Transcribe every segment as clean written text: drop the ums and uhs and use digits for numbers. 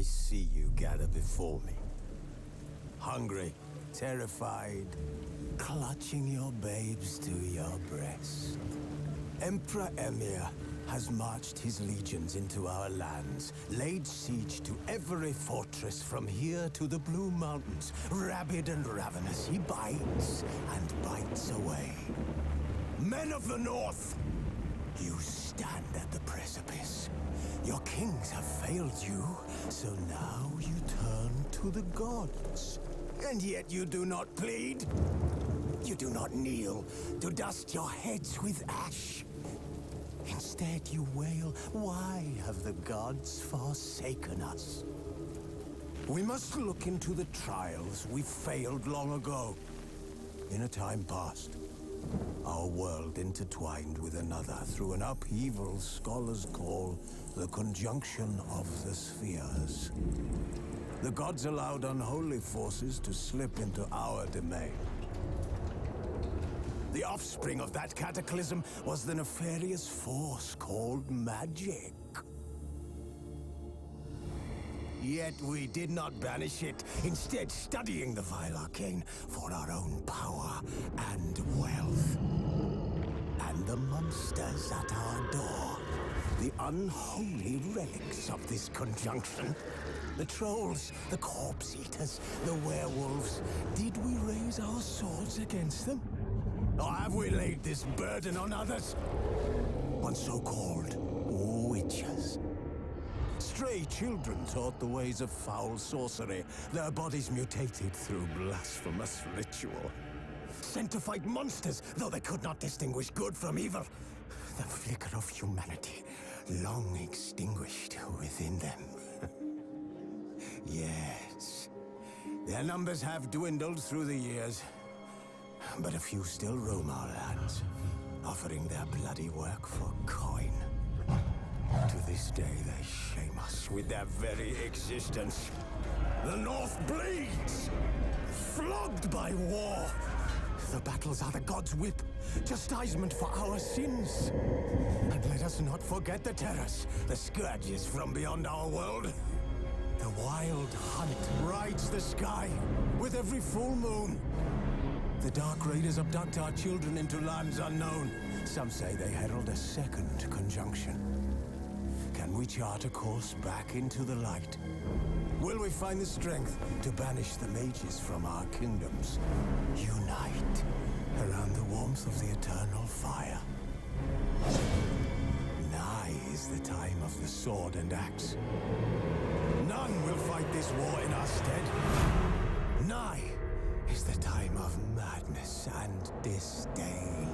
I see you gather before me. Hungry, terrified, clutching your babes to your breast. Emperor Emir has marched his legions into our lands, laid siege to every fortress from here to the Blue Mountains. Rabid and ravenous, he bites and bites away. Men of the North, you stand at the precipice. Your kings have failed you, so now you turn to the gods. And yet you do not plead. You do not kneel to dust your heads with ash. Instead you wail, why have the gods forsaken us? We must look into the trials we failed long ago. In a time past, our world intertwined with another through an upheaval scholars call the conjunction of the spheres. The gods allowed unholy forces to slip into our domain. The offspring of that cataclysm was the nefarious force called magic. Yet we did not banish it, instead studying the vile arcane for our own power and wealth. And the monsters at our door, the unholy relics of this conjunction. The trolls, the corpse eaters, the werewolves. Did we raise our swords against them? Or have we laid this burden on others? On so-called witches. Stray children taught the ways of foul sorcery, their bodies mutated through blasphemous ritual. Sent to fight monsters, though they could not distinguish good from evil. The flicker of humanity, long extinguished within them. Yes, their numbers have dwindled through the years. But a few still roam our lands, offering their bloody work for coin. To this day, they shame us with their very existence. The North bleeds, flogged by war. The battles are the gods' whip, chastisement for our sins. And let us not forget the terrors, the scourges from beyond our world. The wild hunt rides the sky with every full moon. The Dark Raiders abduct our children into lands unknown. Some say they herald a second conjunction. Can we chart a course back into the light? Will we find the strength to banish the mages from our kingdoms? Unite around the warmth of the eternal fire. Nigh is the time of the sword and axe. None will fight this war in our stead. Nigh is the time of madness and disdain.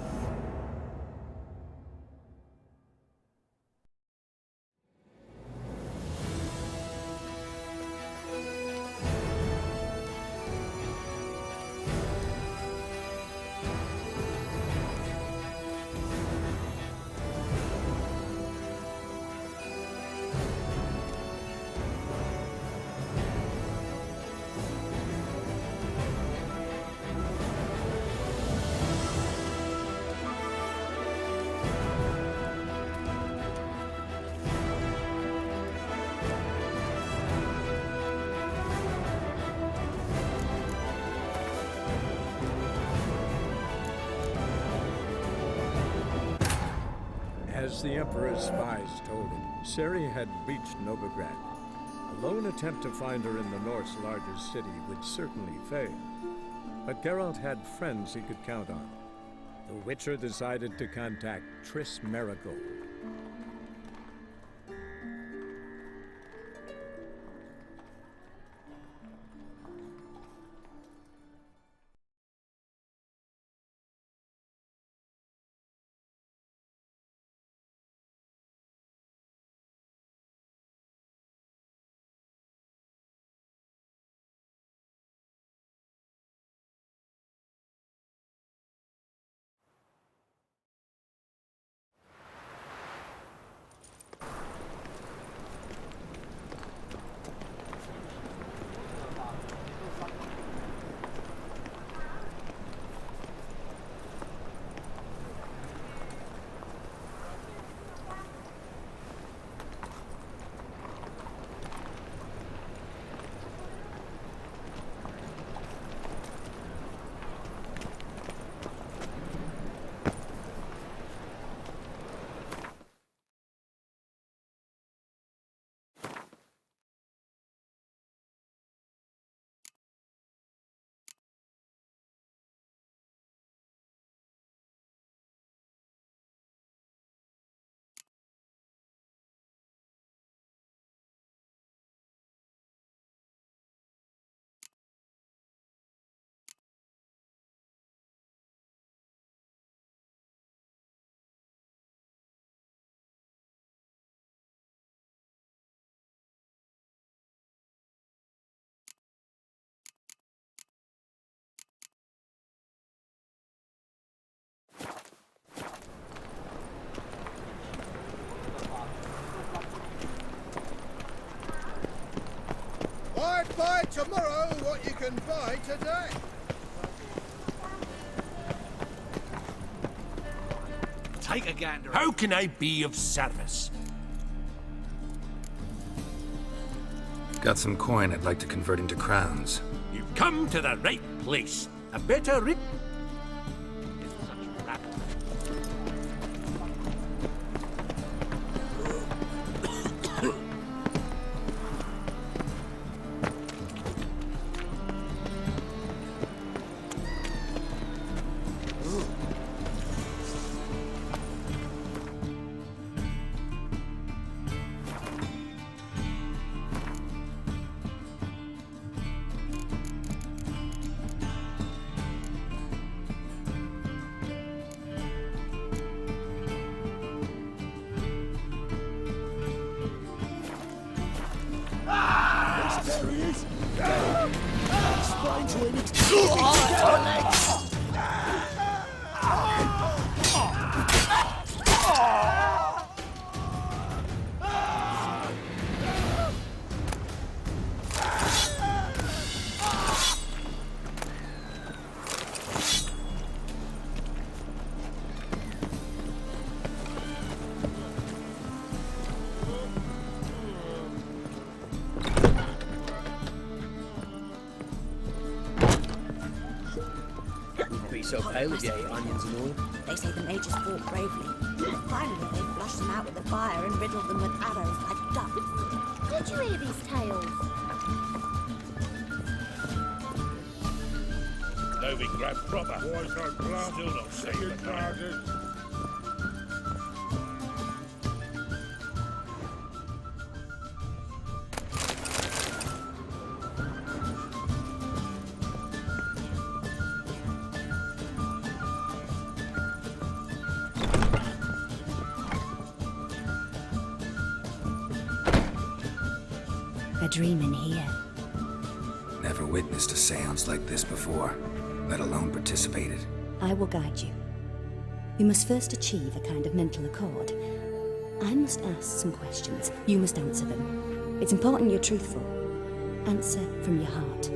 As the Emperor's spies told him, Ciri had reached Novigrad. A lone attempt to find her in the North's largest city would certainly fail. But Geralt had friends he could count on. The Witcher decided to contact Triss Merigold. tomorrow what you can buy today. Take a gander. How can I be of service? Got some coin I'd like to convert into crowns. You've come to the right place. A better rip. There he is! Explain to him it's... So pale if you ate onions and all. They say the mages fought bravely. Finally, they flushed them out with the fire and riddled them with arrows like ducks. Did you hear these tales? Novigrad proper. Boys are glad. Still not sacred target. A dream in here. Never witnessed a seance like this before, let alone participated. I will guide you. You must first achieve a kind of mental accord. I must ask some questions. You must answer them. It's important you're truthful. Answer from your heart.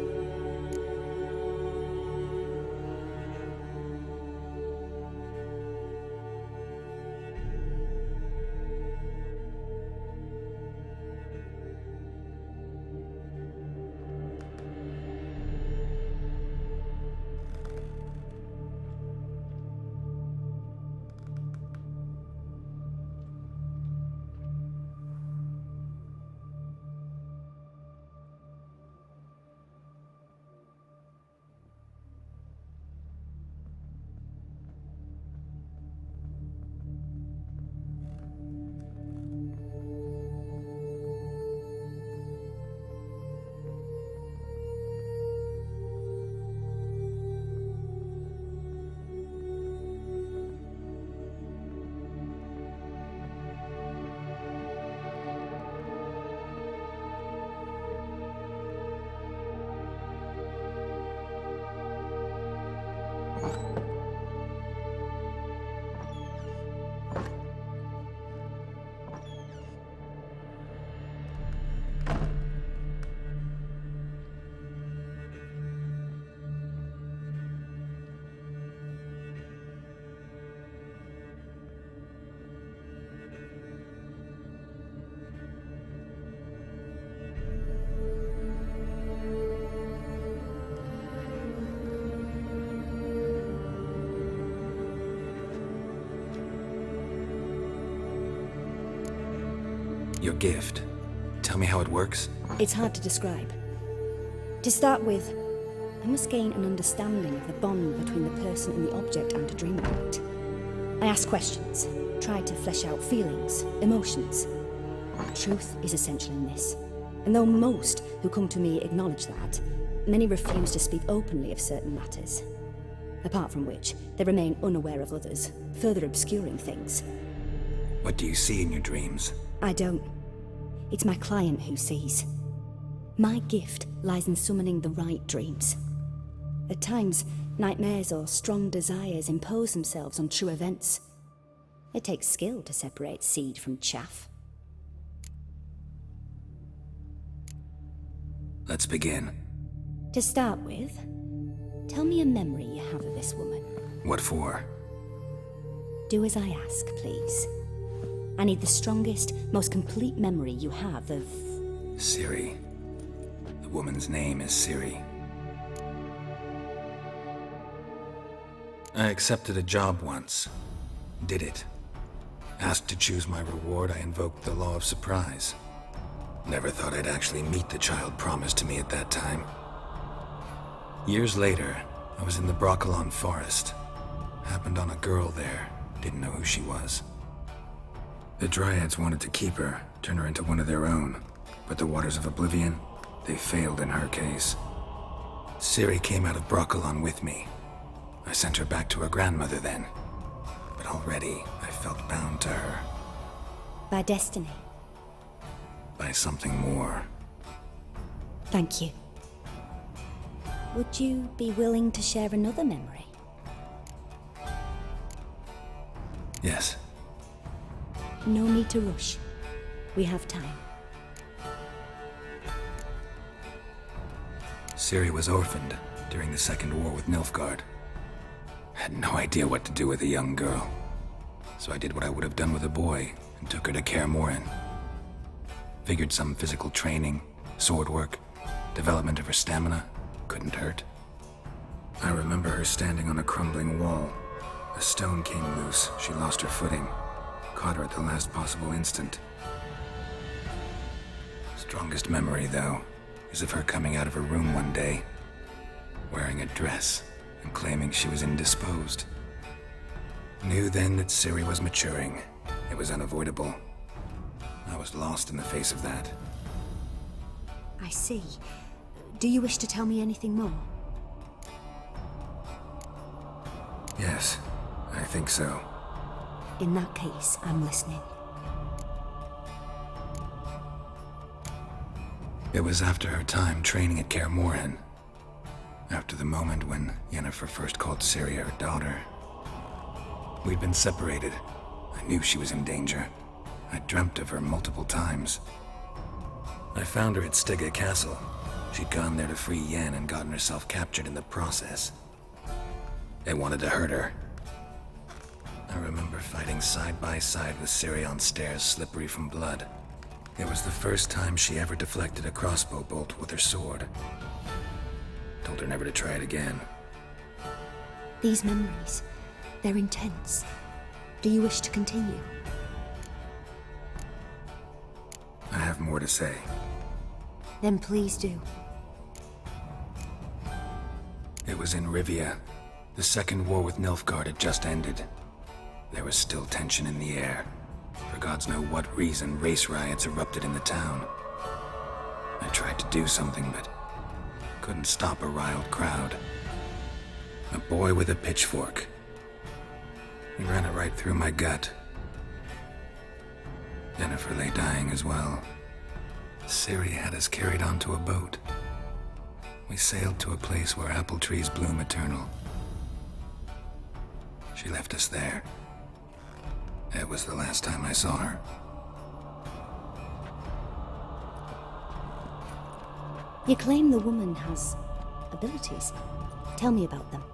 Your gift. Tell me how it works. It's hard to describe. To start with, I must gain an understanding of the bond between the person and the object I'm to dream about. I ask questions, try to flesh out feelings, emotions. Truth is essential in this. And though most who come to me acknowledge that, many refuse to speak openly of certain matters. Apart from which, they remain unaware of others, further obscuring things. What do you see in your dreams? I don't. It's my client who sees. My gift lies in summoning the right dreams. At times, nightmares or strong desires impose themselves on true events. It takes skill to separate seed from chaff. Let's begin. To start with, tell me a memory you have of this woman. What for? Do as I ask, please. I need the strongest, most complete memory you have of... Ciri. The woman's name is Ciri. I accepted a job once. Did it. Asked to choose my reward, I invoked the law of surprise. Never thought I'd actually meet the child promised to me at that time. Years later, I was in the Broccolon forest. Happened on a girl there. Didn't know who she was. The Dryads wanted to keep her, turn her into one of their own. But the Waters of Oblivion, they failed in her case. Ciri came out of Broccolon with me. I sent her back to her grandmother then. But already, I felt bound to her. By destiny. By something more. Thank you. Would you be willing to share another memory? Yes. No need to rush. We have time. Ciri was orphaned during the Second War with Nilfgaard. Had no idea what to do with a young girl. So I did what I would have done with a boy and took her to Kaer Morhen. Figured some physical training, sword work, development of her stamina couldn't hurt. I remember her standing on a crumbling wall. A stone came loose, she lost her footing. Caught her at the last possible instant. Strongest memory, though, is of her coming out of her room one day, wearing a dress and claiming she was indisposed. Knew then that Ciri was maturing. It was unavoidable. I was lost in the face of that. I see. Do you wish to tell me anything more? Yes, I think so. In that case, I'm listening. It was after her time training at Kaer Morhen. After the moment when Yennefer first called Ciri her daughter. We'd been separated. I knew she was in danger. I dreamt of her multiple times. I found her at Stygga Castle. She'd gone there to free Yen and gotten herself captured in the process. They wanted to hurt her. I remember fighting side by side with Ciri on stairs slippery from blood. It was the first time she ever deflected a crossbow bolt with her sword. Told her never to try it again. These memories, they're intense. Do you wish to continue? I have more to say. Then please do. It was in Rivia. The Second War with Nilfgaard had just ended. There was still tension in the air. For gods know what reason, race riots erupted in the town. I tried to do something, but couldn't stop a riled crowd. A boy with a pitchfork. He ran it right through my gut. Yennefer lay dying as well. Ciri had us carried onto a boat. We sailed to a place where apple trees bloom eternal. She left us there. It was the last time I saw her. You claim the woman has abilities. Tell me about them.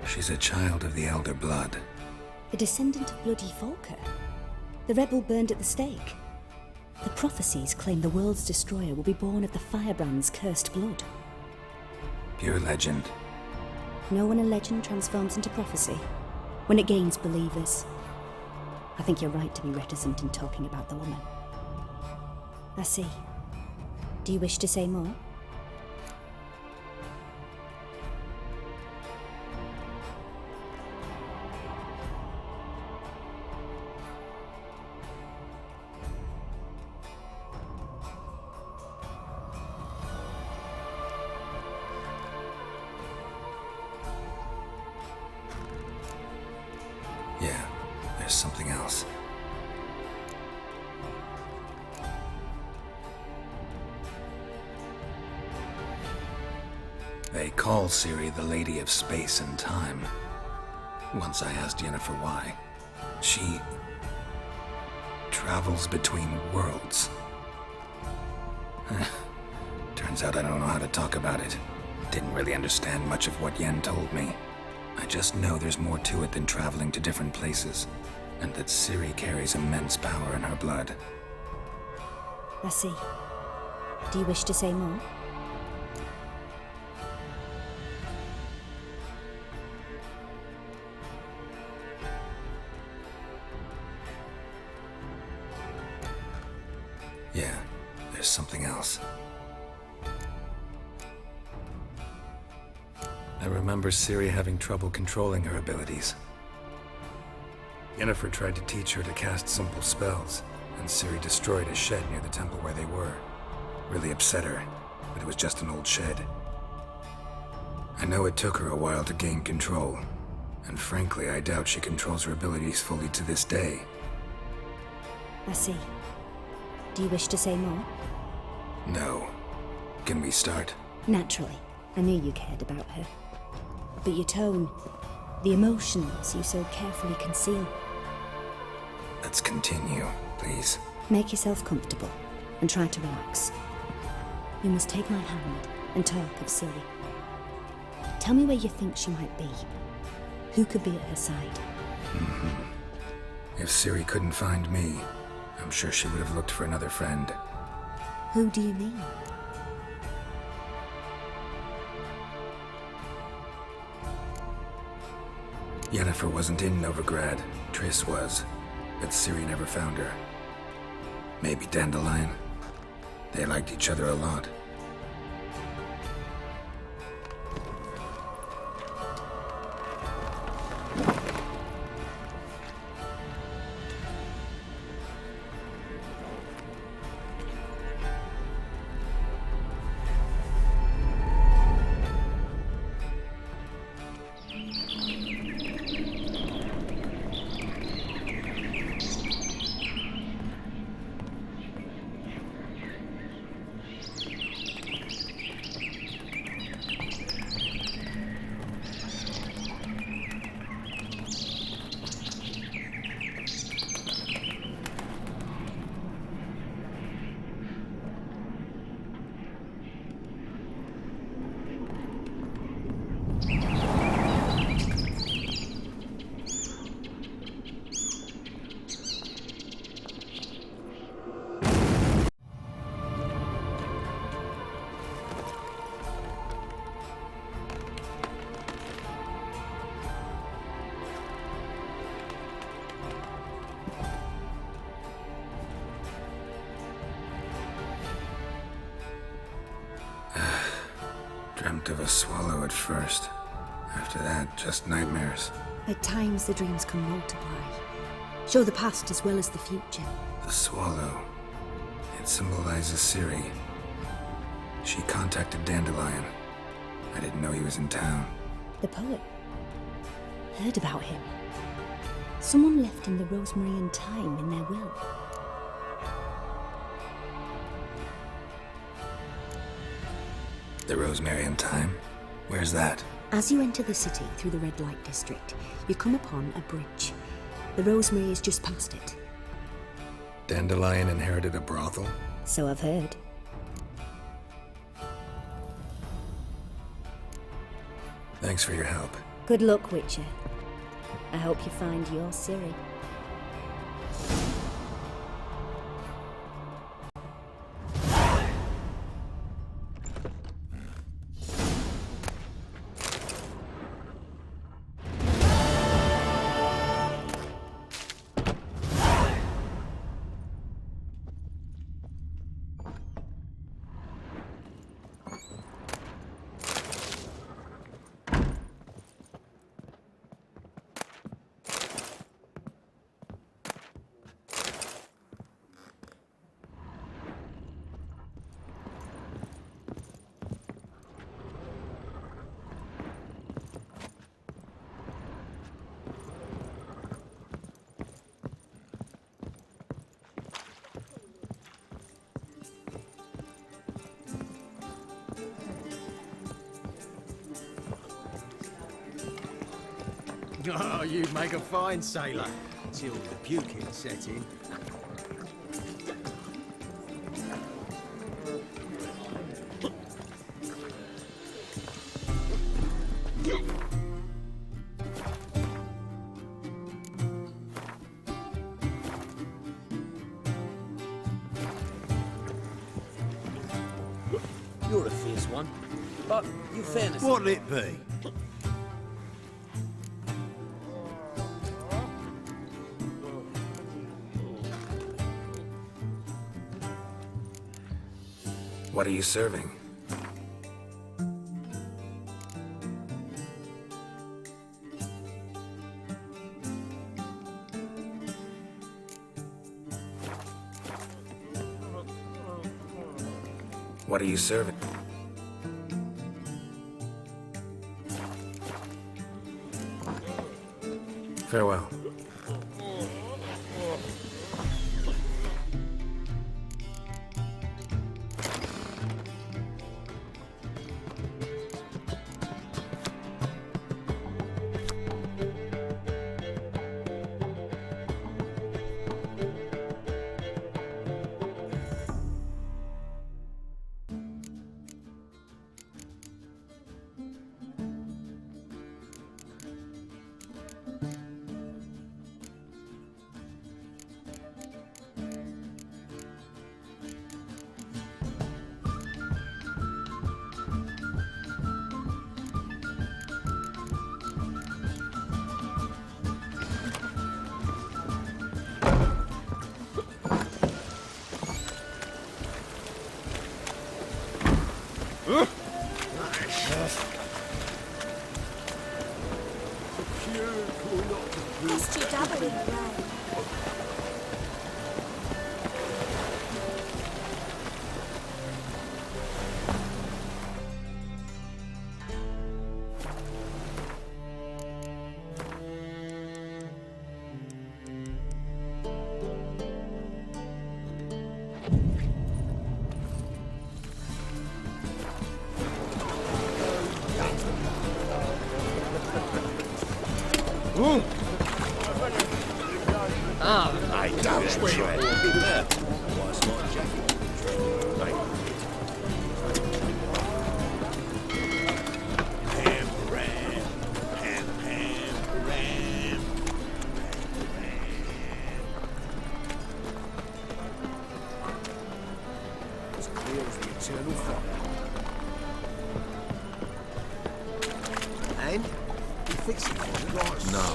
She's a child of the Elder Blood. A descendant of bloody Volker. The rebel burned at the stake. The prophecies claim the world's destroyer will be born of the firebrand's cursed blood. Pure legend. Know when a legend transforms into prophecy? When it gains believers. I think you're right to be reticent in talking about the woman. I see. Do you wish to say more? Yeah, there's something else. They call Ciri the Lady of Space and Time. Once I asked Yennefer why. She travels between worlds. Turns out I don't know how to talk about it. Didn't really understand much of what Yen told me. I just know there's more to it than traveling to different places, and that Ciri carries immense power in her blood. I see. Do you wish to say more? Yeah, there's something else. I remember Ciri having trouble controlling her abilities. Yennefer tried to teach her to cast simple spells, and Ciri destroyed a shed near the temple where they were. Really upset her, but it was just an old shed. I know it took her a while to gain control, and frankly, I doubt she controls her abilities fully to this day. I see. Do you wish to say more? No. Can we start? Naturally. I knew you cared about her. But your tone, the emotions you so carefully conceal. Let's continue, please. Make yourself comfortable and try to relax. You must take my hand and talk of Ciri. Tell me where you think she might be. Who could be at her side? If Ciri couldn't find me, I'm sure she would have looked for another friend. Who do you mean? Yennefer wasn't in Novigrad. Triss was, but Ciri never found her. Maybe Dandelion? They liked each other a lot. Dreamt of a swallow at first. After that, just nightmares. At times the dreams can multiply. Show the past as well as the future. The swallow. It symbolizes Ciri. She contacted Dandelion. I didn't know he was in town. The poet. Heard about him. Someone left him the rosemary and thyme in their will. The Rosemary and Thyme? Where's that? As you enter the city through the red light district, you come upon a bridge. The rosemary is just past it. Dandelion inherited a brothel? So I've heard. Thanks for your help. Good luck, Witcher. I hope you find your Ciri. Oh, you'd make a fine sailor, till the puking set in. You're a fierce one, but your fairness... What'll it be? What are you serving? What are you serving? Farewell. Lost your dabbling away. I don't swear. Was not Jackie. Ham, ram, ram. As clear as the eternal fire. And he fixed it for me right. No.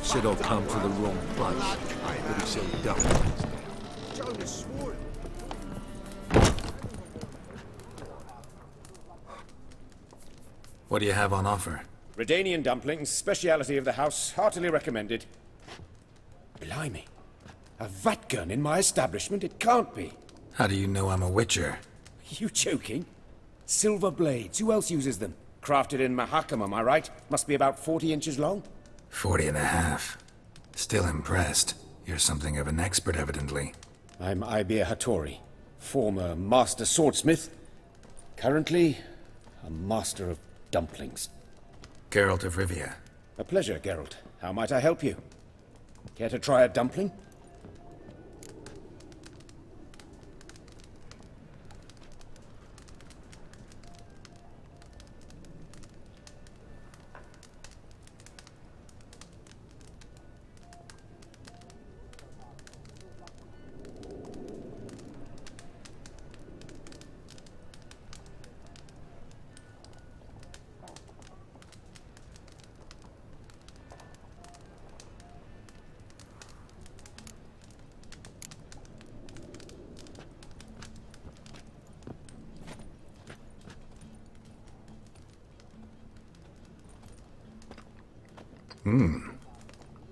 Said I've come to the wrong place. But he said don't. Jonas swore it. What do you have on offer? Redanian dumplings, speciality of the house, heartily recommended. Blimey. A vatgun in my establishment? It can't be. How do you know I'm a witcher? You joking? Silver blades, who else uses them? Crafted in Mahakam, am I right? Must be about 40 inches long? 40 and a half. Still impressed. You're something of an expert, evidently. I'm Ibir Hattori, former master swordsmith. Currently, a master of dumplings. Geralt of Rivia. A pleasure, Geralt. How might I help you? Care to try a dumpling?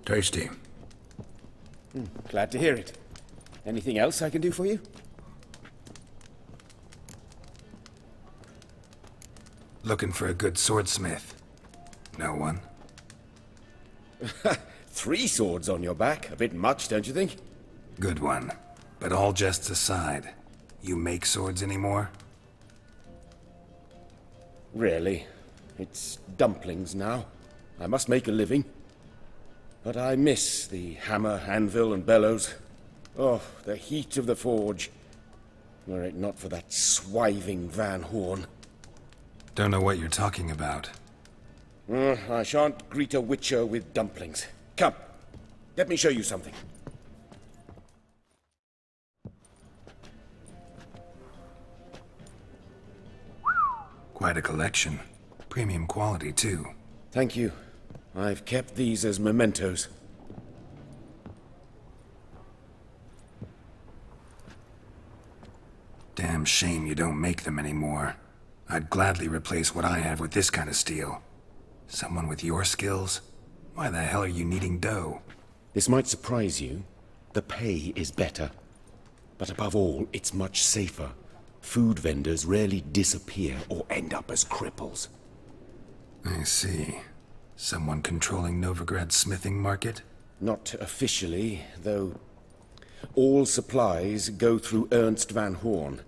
Tasty. Glad to hear it. Anything else I can do for you? Looking for a good swordsmith. No one? 3 swords on your back. A bit much, don't you think? Good one. But all jests aside, you make swords anymore? Really. It's dumplings now. I must make a living. But I miss the hammer, anvil, and bellows. Oh, the heat of the forge. Were it not for that swiving Van Horn. Don't know what you're talking about. I shan't greet a witcher with dumplings. Come, let me show you something. Quite a collection. Premium quality, too. Thank you. I've kept these as mementos. Damn shame you don't make them anymore. I'd gladly replace what I have with this kind of steel. Someone with your skills? Why the hell are you needing dough? This might surprise you. The pay is better. But above all, it's much safer. Food vendors rarely disappear or end up as cripples. I see. Someone controlling Novigrad's smithing market? Not officially, though all supplies go through Ernst Van Horn,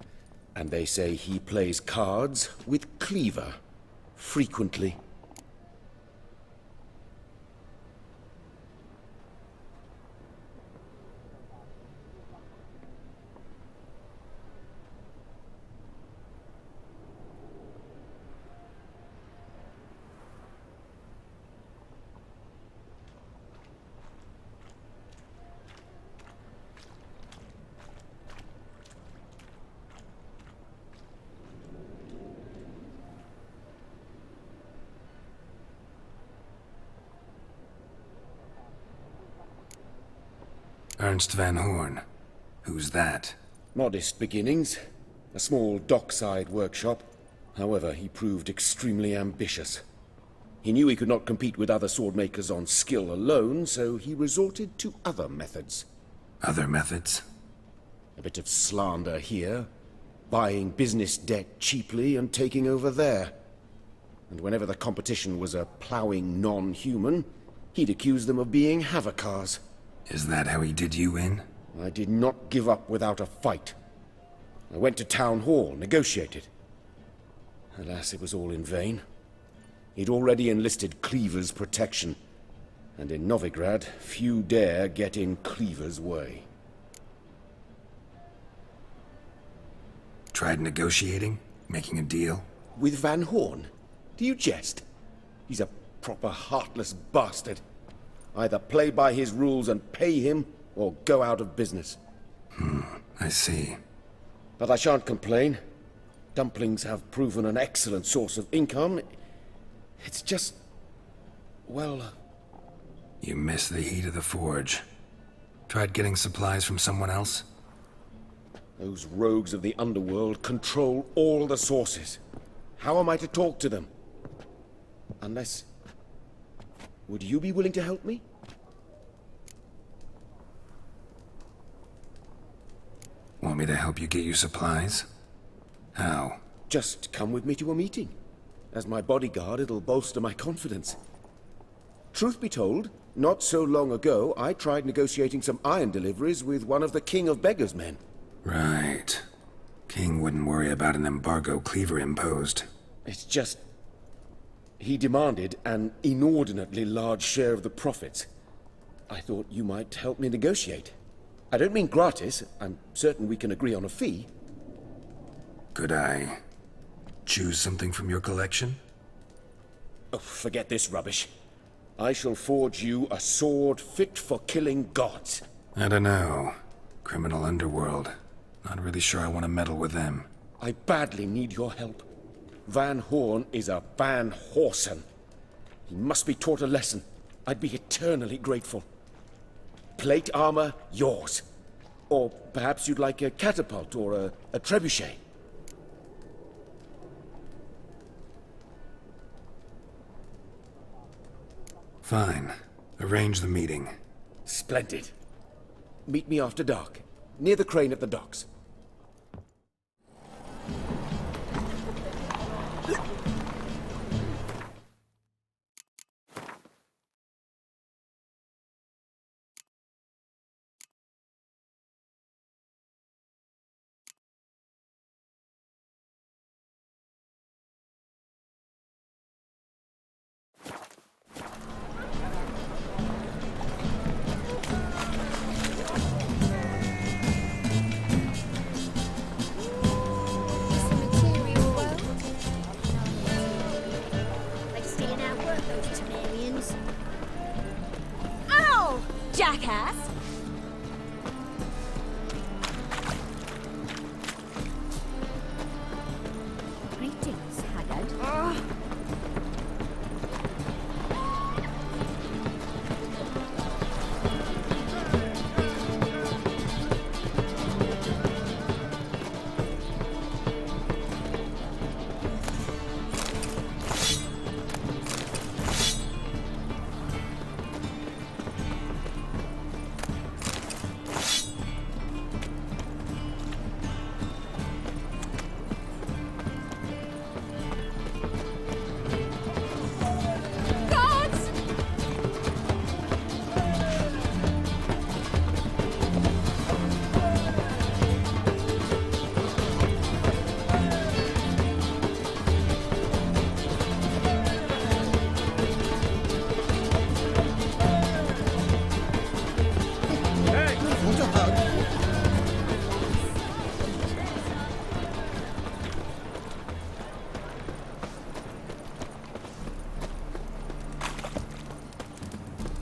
and they say he plays cards with Cleaver, frequently. Ernst Van Horn. Who's that? Modest beginnings. A small dockside workshop. However, he proved extremely ambitious. He knew he could not compete with other swordmakers on skill alone, so he resorted to other methods. Other methods? A bit of slander here, buying business debt cheaply and taking over there. And whenever the competition was a ploughing non-human, he'd accuse them of being Havocars. Is that how he did you in? I did not give up without a fight. I went to Town Hall, negotiated. Alas, it was all in vain. He'd already enlisted Cleaver's protection, and in Novigrad, few dare get in Cleaver's way. Tried negotiating? Making a deal? With Van Horn? Do you jest? He's a proper heartless bastard. Either play by his rules and pay him, or go out of business. I see. But I shan't complain. Dumplings have proven an excellent source of income. It's just... well... You miss the heat of the forge. Tried getting supplies from someone else? Those rogues of the underworld control all the sources. How am I to talk to them? Unless... would you be willing to help me? Want me to help you get you supplies? How? Just come with me to a meeting. As my bodyguard, it'll bolster my confidence. Truth be told, not so long ago, I tried negotiating some iron deliveries with one of the King of Beggars' men. Right. King wouldn't worry about an embargo Cleaver imposed. It's just... he demanded an inordinately large share of the profits. I thought you might help me negotiate. I don't mean gratis. I'm certain we can agree on a fee. Could I choose something from your collection? Oh, forget this rubbish. I shall forge you a sword fit for killing gods. I don't know. Criminal underworld. Not really sure I want to meddle with them. I badly need your help. Van Horn is a Van Horsen. He must be taught a lesson. I'd be eternally grateful. Plate armor, yours. Or perhaps you'd like a catapult or a trebuchet. Fine. Arrange the meeting. Splendid. Meet me after dark, near the crane at the docks. Jackass! Greetings, Haggard.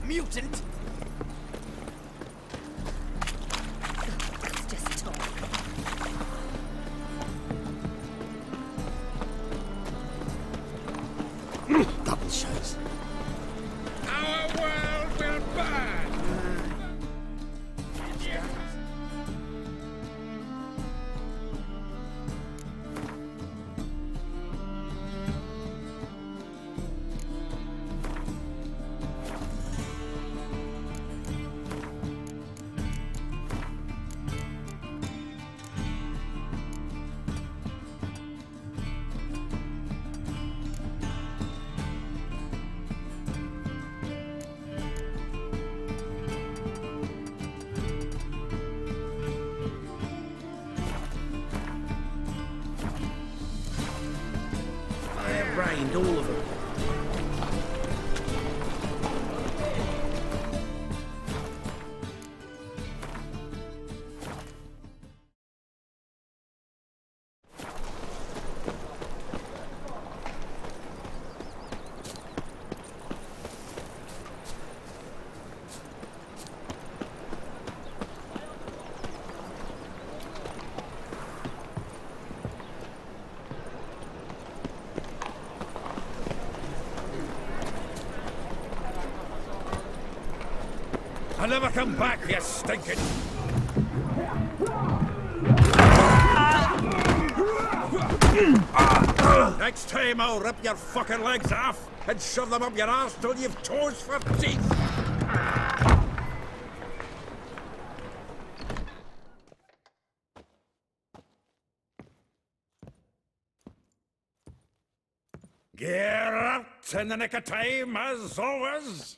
Mutant! It's just talk. Double shows. Our world will burn! Brained all of them. I'll never come back, you stinking... Next time I'll rip your fucking legs off and shove them up your arse till you've toes for teeth! Get out in the nick of time, as always!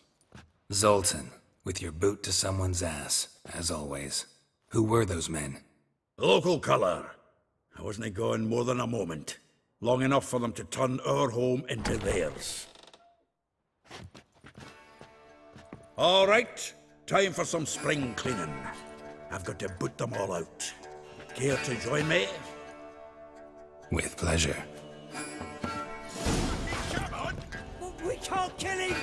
Zoltan, with your boot to someone's ass, as always. Who were those men? Local colour. I wasn't gone more than a moment. Long enough for them to turn our home into theirs. All right, time for some spring cleaning. I've got to boot them all out. Care to join me? With pleasure. Come on! We can't kill him!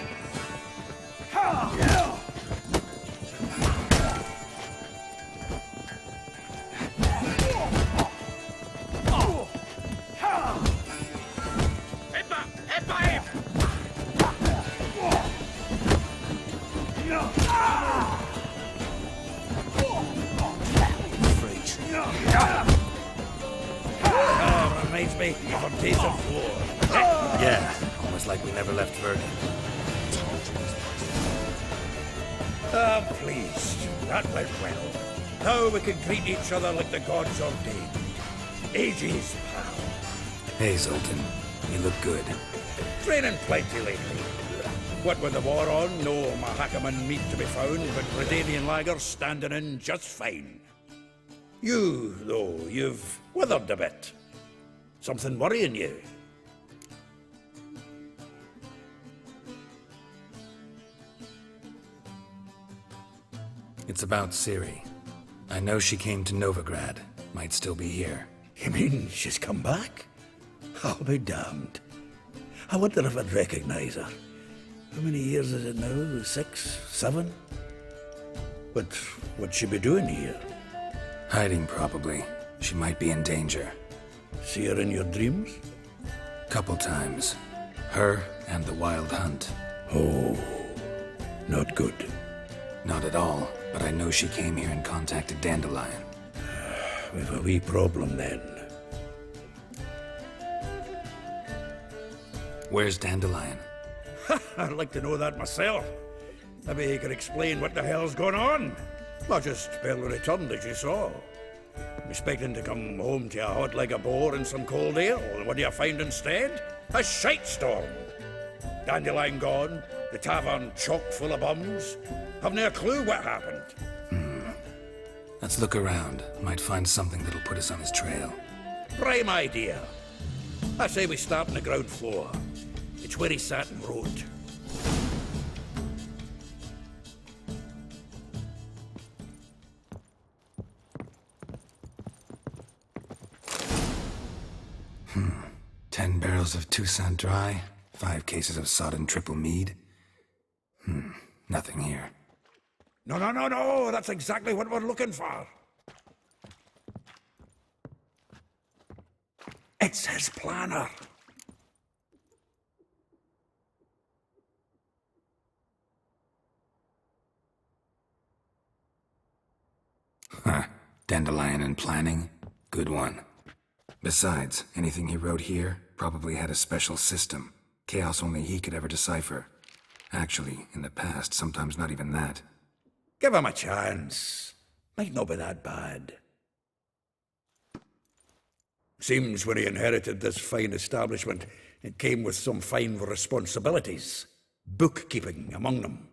Reminds me of a days of war. Yeah, almost like we never left Verdun. I'm pleased. That went well. Now we can greet each other like the gods ordained. Ages, pal. Hey, Zoltan. You look good. Training plenty lately. What with the war on, no Mahakaman meat to be found, but Redanian lagers standing in just fine. You, though, you've withered a bit. Something worrying you? It's about Ciri. I know she came to Novigrad. Might still be here. You mean she's come back? I'll be damned. I wonder if I'd recognize her. How many years is it now? 6, 7? But what'd she be doing here? Hiding, probably. She might be in danger. See her in your dreams? Couple times. Her and the Wild Hunt. Oh, not good. Not at all, but I know she came here and contacted Dandelion. We've a wee problem then. Where's Dandelion? I'd like to know that myself. Maybe he could explain what the hell's going on. Well, just barely returned, as you saw. I'm expecting to come home to a hot like a boar and some cold ale, and what do you find instead? A shite storm. Dandelion gone, the tavern chock full of bums. Have no clue what happened. Let's look around. Might find something that'll put us on his trail. Prime idea. I say we start on the ground floor. It's where he sat and wrote. Hmm. 10 barrels of Toussaint Dry, 5 cases of sodden triple mead. Nothing here. No, that's exactly what we're looking for. It's his planner. Huh. Dandelion and planning? Good one. Besides, anything he wrote here probably had a special system. Chaos only he could ever decipher. Actually, in the past, sometimes not even that. Give him a chance. Might not be that bad. Seems when he inherited this fine establishment, it came with some fine responsibilities. Bookkeeping among them.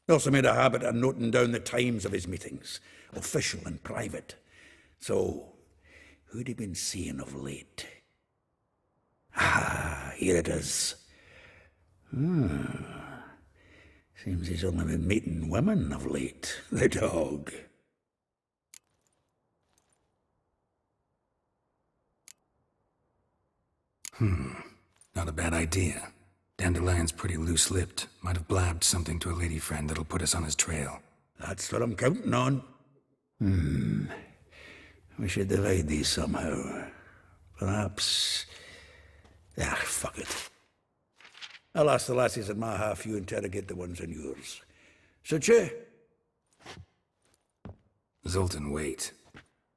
He also made a habit of noting down the times of his meetings, official and private. So, who'd he been seeing of late? Ah, here it is. Seems he's only been meeting women of late, the dog. Not a bad idea. Dandelion's pretty loose-lipped. Might have blabbed something to a lady friend that'll put us on his trail. That's what I'm counting on. We should divide these somehow. Perhaps... fuck it. I'll ask the lassies in my half, you interrogate the ones in yours. Suit you? Zoltan, wait.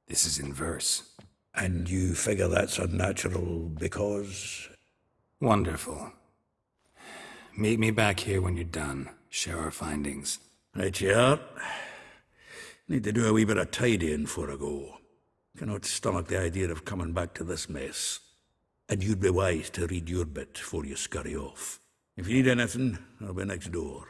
This is in verse. And you figure that's unnatural because... Wonderful. Meet me back here when you're done. Share our findings. Right you are. Need to do a wee bit of tidying before I go. Cannot stomach the idea of coming back to this mess. And you'd be wise to read your bit before you scurry off. If you need anything, I'll be next door.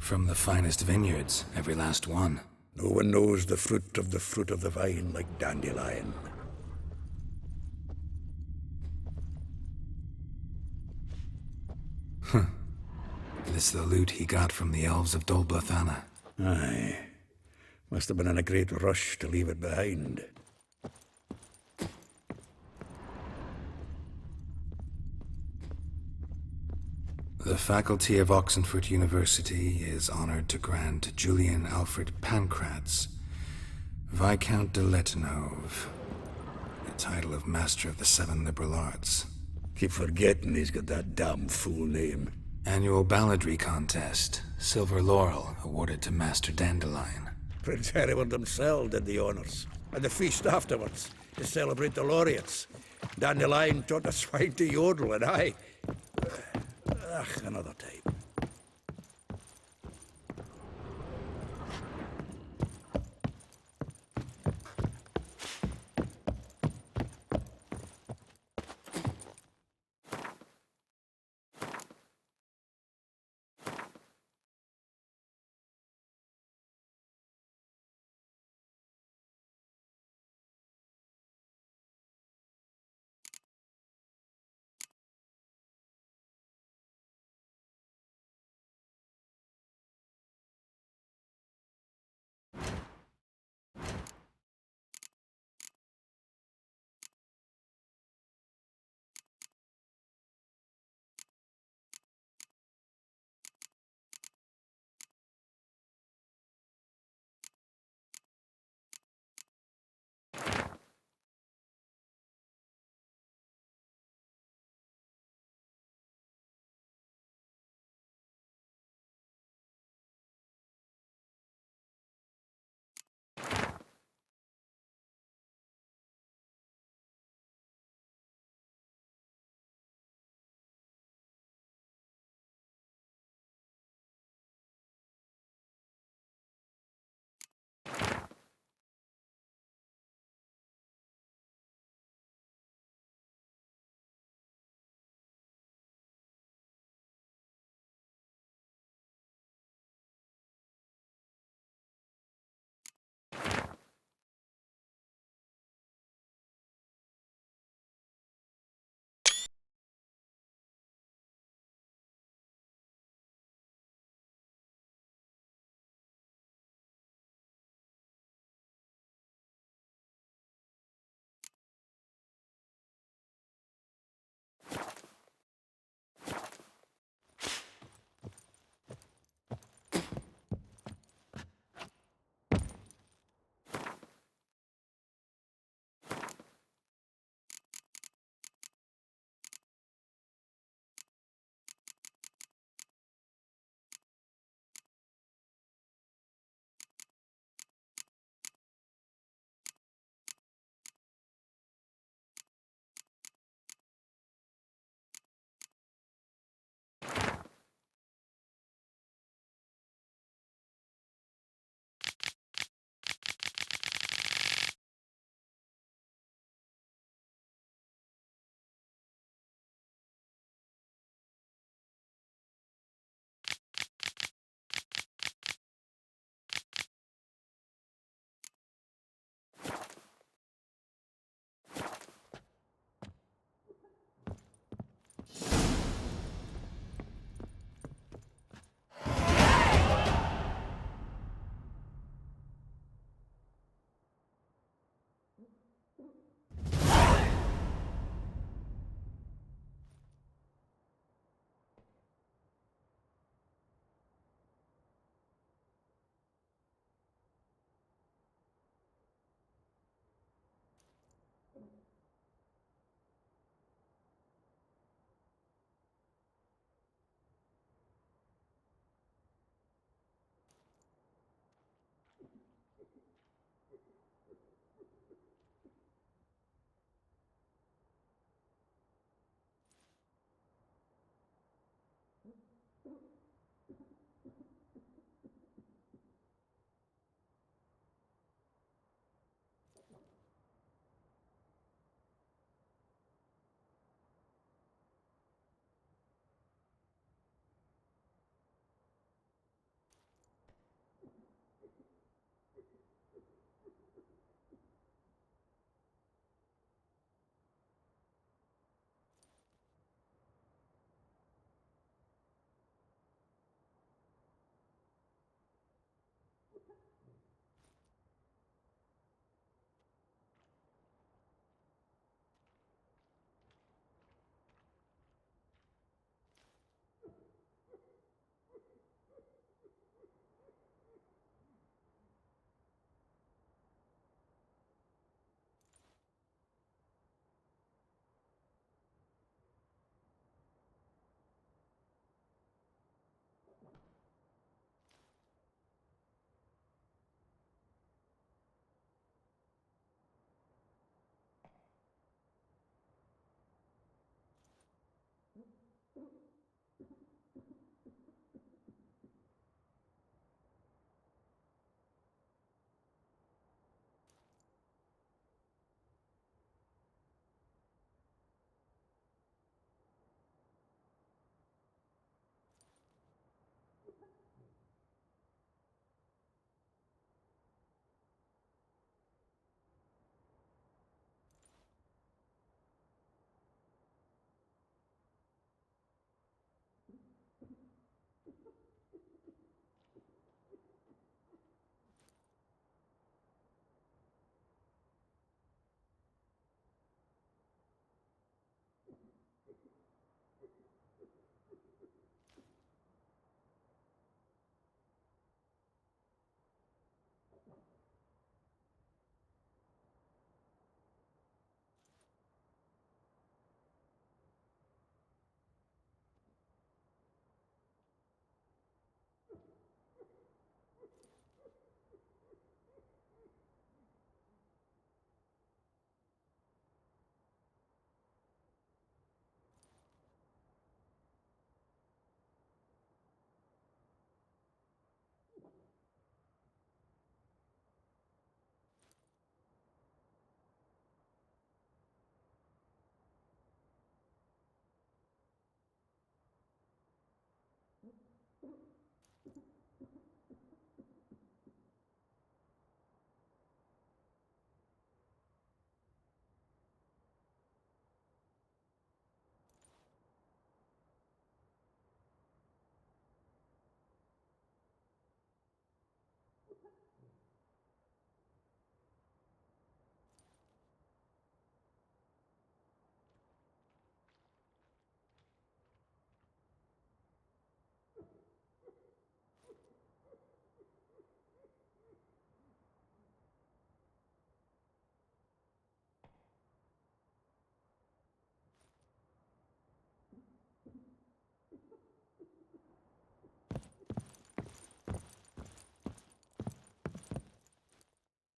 From the finest vineyards, every last one. No one knows the fruit of the vine like Dandelion. This the loot he got from the elves of Dol Blathanna. Aye. Must have been in a great rush to leave it behind. The faculty of Oxenford University is honored to grant Julian Alfred Pancratz, Viscount de Letenove, the title of Master of the Seven Liberal Arts. Keep forgetting he's got that damn fool name. Annual balladry contest, Silver Laurel, awarded to Master Dandelion. Prince Hereward himself did the honors, and the feast afterwards, to celebrate the laureates. Dandelion taught the swine to yodel, and I... another time.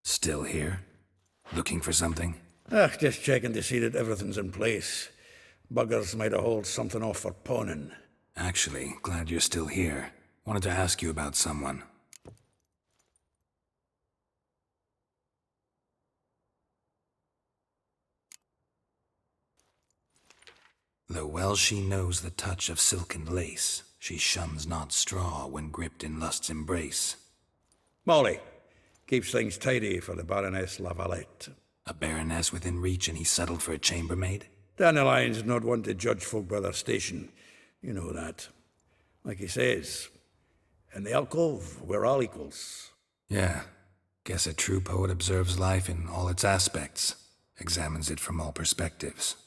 Still here? Looking for something? Just checking to see that everything's in place. Buggers might have hauled something off for pawning. Actually, glad you're still here. Wanted to ask you about someone. Though well she knows the touch of silken lace, she shuns not straw when gripped in lust's embrace. Molly keeps things tidy for the Baroness Lavalette. A baroness within reach and he settled for a chambermaid? Dandelion's not one to judge folk by their station. You know that. Like he says, in the alcove, we're all equals. Yeah. Guess a true poet observes life in all its aspects, examines it from all perspectives.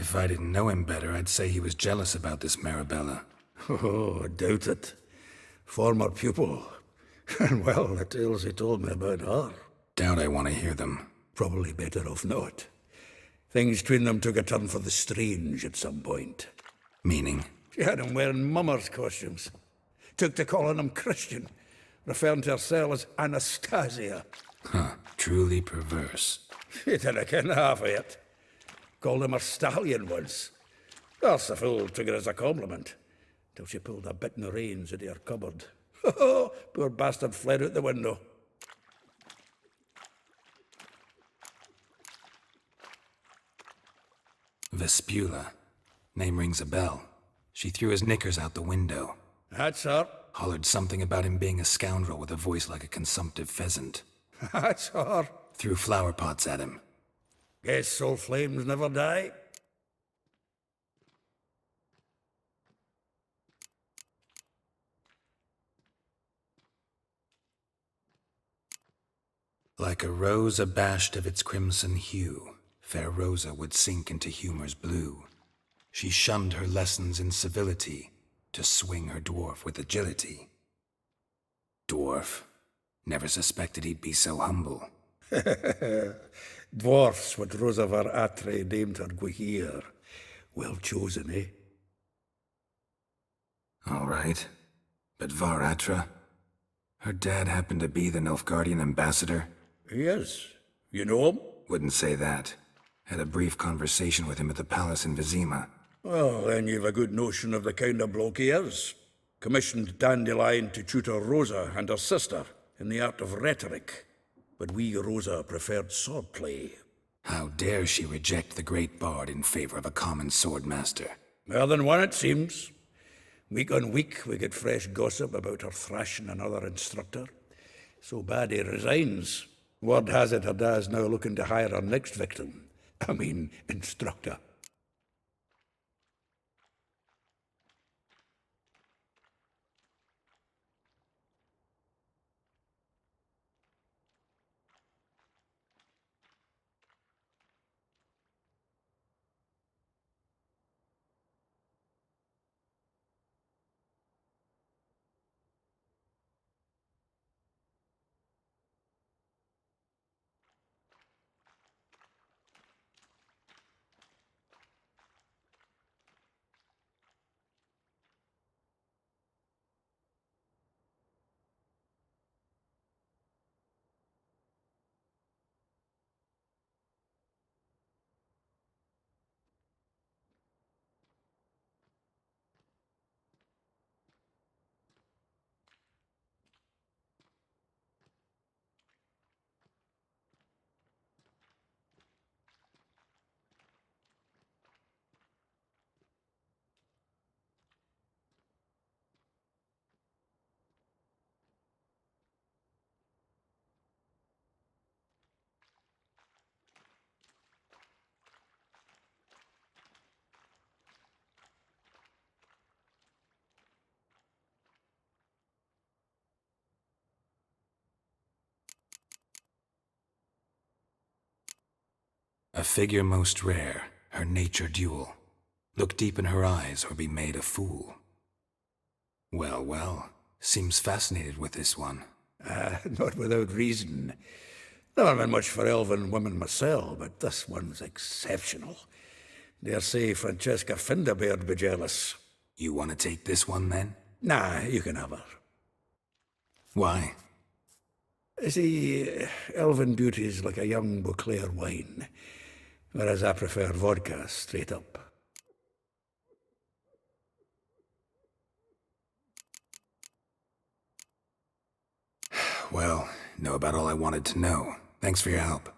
If I didn't know him better, I'd say he was jealous about this Marabella. Oh, I doubt it. Former pupil. And well, the tales he told me about her. Doubt I want to hear them. Probably better off not. Things between them took a turn for the strange at some point. Meaning? She had him wearing mummers' costumes. Took to calling him Christian, referring to herself as Anastasia. Huh, truly perverse. She didn't ken half of it. Called him a stallion once. That's the fool took it as a compliment, till she pulled a bit in the reins out of her cupboard. Poor bastard fled out the window. Vespula. Name rings a bell. She threw his knickers out the window. That's her. Hollered something about him being a scoundrel with a voice like a consumptive pheasant. That's her. Threw flower pots at him. Guess soul flames never die. Like a rose abashed of its crimson hue, fair Rosa would sink into humor's blue. She shunned her lessons in civility to swing her dwarf with agility. Dwarf. Never suspected he'd be so humble. Dwarfs what Rosa var Atre named her Guihir. Well chosen, eh? All right. But Varatra? Her dad happened to be the Nilfgaardian ambassador? He is. You know him? Wouldn't say that. Had a brief conversation with him at the palace in Vizima. Well, then you've a good notion of the kind of bloke he is. Commissioned Dandelion to tutor Rosa and her sister in the art of rhetoric. But we, Rosa, preferred swordplay. How dare she reject the great bard in favor of a common swordmaster? More than one, it seems. Week on week, we get fresh gossip about her thrashing another instructor. So bad he resigns. Word has it her dad's now looking to hire her next victim. I mean, instructor. A figure most rare, her nature dual. Look deep in her eyes or be made a fool. Well, well, seems fascinated with this one. Not without reason. Never been much for elven women myself, but this one's exceptional. Dare say Francesca Finderbeard be jealous. You want to take this one, then? Nah, you can have her. Why? See, elven beauty's like a young Beauclair wine, whereas I prefer vodka straight up. Well, know about all I wanted to know. Thanks for your help.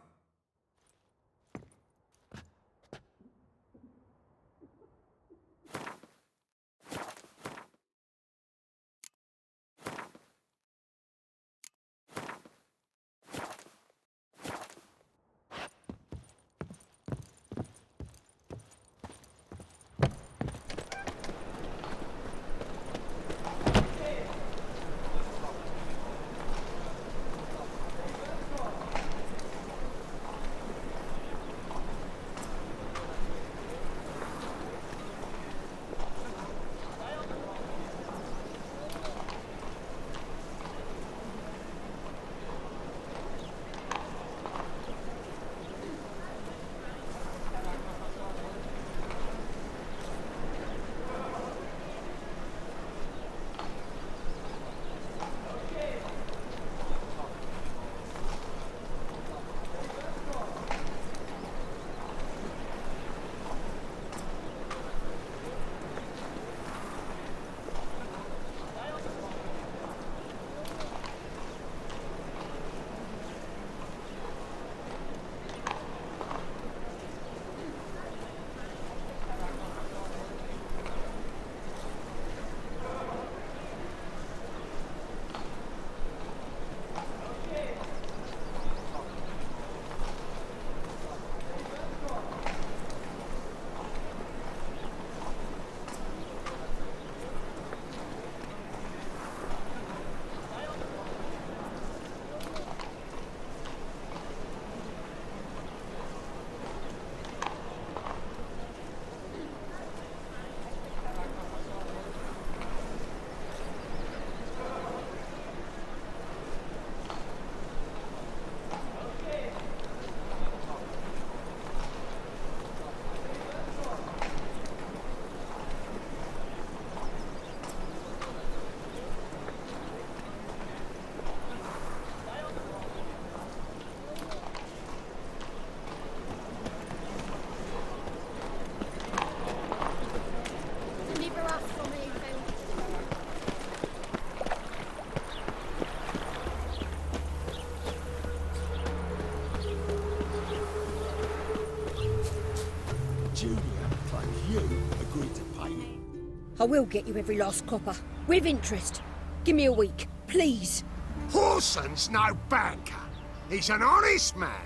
I will get you every last copper. With interest. Give me a week, please. Horson's no banker. He's an honest man.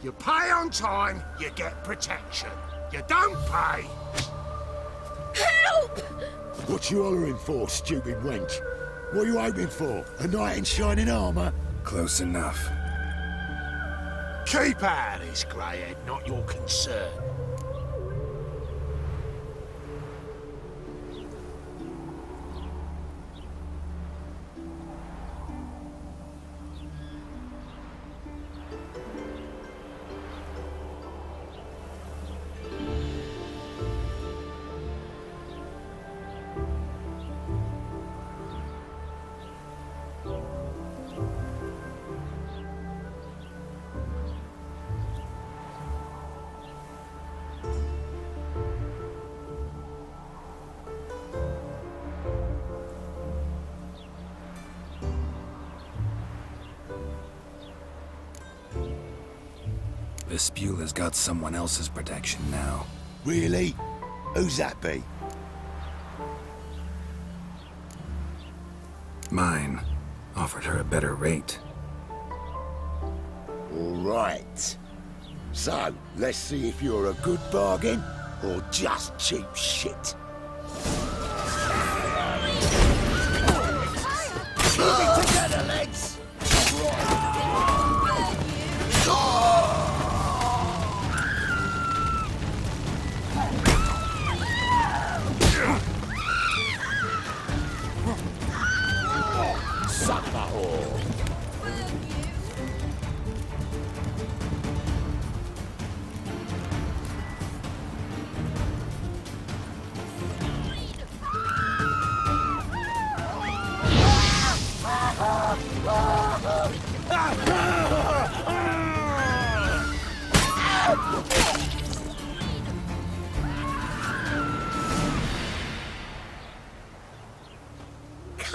You pay on time, you get protection. You don't pay... Help! What you hollering for, stupid wench? What are you hoping for? A knight in shining armour? Close enough. Keep out of this, greyhead, not your concern. Vespula's got someone else's protection now. Really? Who's that be? Mine. Offered her a better rate. All right. So, let's see if you're a good bargain or just cheap shit. Keep it together, legs!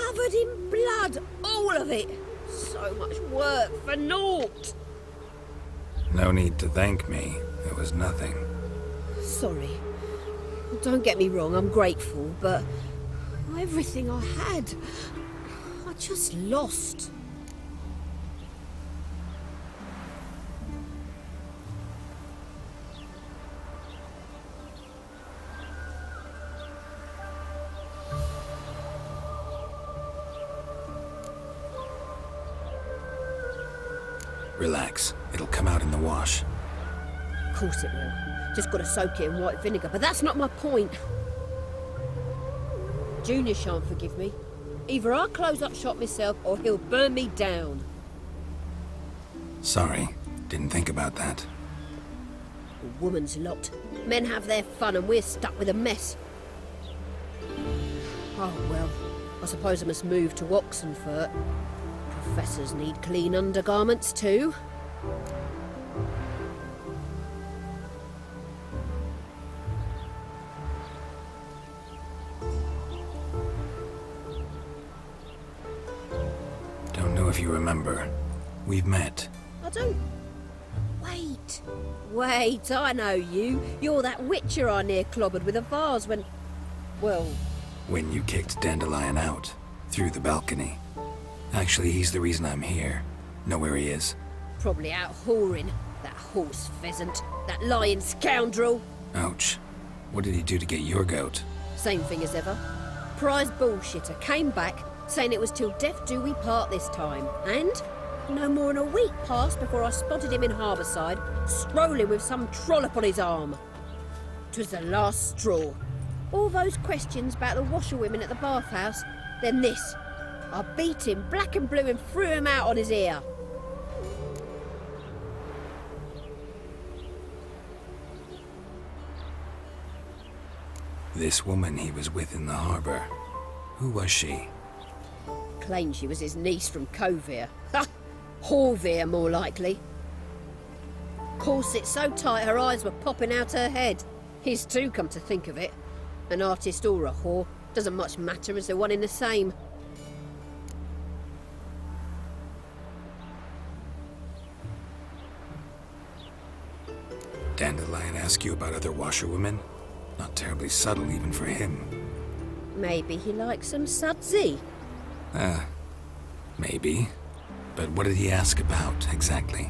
Covered in blood, all of it. So much work for naught. No need to thank me. It was nothing. Sorry. Don't get me wrong, I'm grateful, but everything I had, I just lost. Relax. It'll come out in the wash. Of course it will. Just gotta soak it in white vinegar, but that's not my point. Junior shan't forgive me. Either I'll close up shop myself or he'll burn me down. Sorry. Didn't think about that. A woman's lot. Men have their fun and we're stuck with a mess. Oh well, I suppose I must move to Oxenfurt. Professors need clean undergarments too. Don't know if you remember. We've met. I don't... Wait, I know you. You're that witcher I near clobbered with a vase when... Well... When you kicked Dandelion out. Through the balcony. Actually, he's the reason I'm here. Know where he is? Probably out whoring. That horse pheasant. That lying scoundrel. Ouch. What did he do to get your goat? Same thing as ever. Prize bullshitter came back, saying it was till death do we part this time. And no more than a week passed before I spotted him in Harbourside, strolling with some trollop on his arm. 'Twas the last straw. All those questions about the washerwomen at the bathhouse, then this. I beat him black and blue and threw him out on his ear. This woman he was with in the harbour. Who was she? Claimed she was his niece from Kovir. Ha! Horvir, more likely. Corset so tight her eyes were popping out her head. His too, come to think of it. An artist or a whore. Doesn't much matter as they're one in the same. Dandelion ask you about other washerwomen? Not terribly subtle even for him. Maybe he likes some sudsy. Maybe. But what did he ask about, exactly?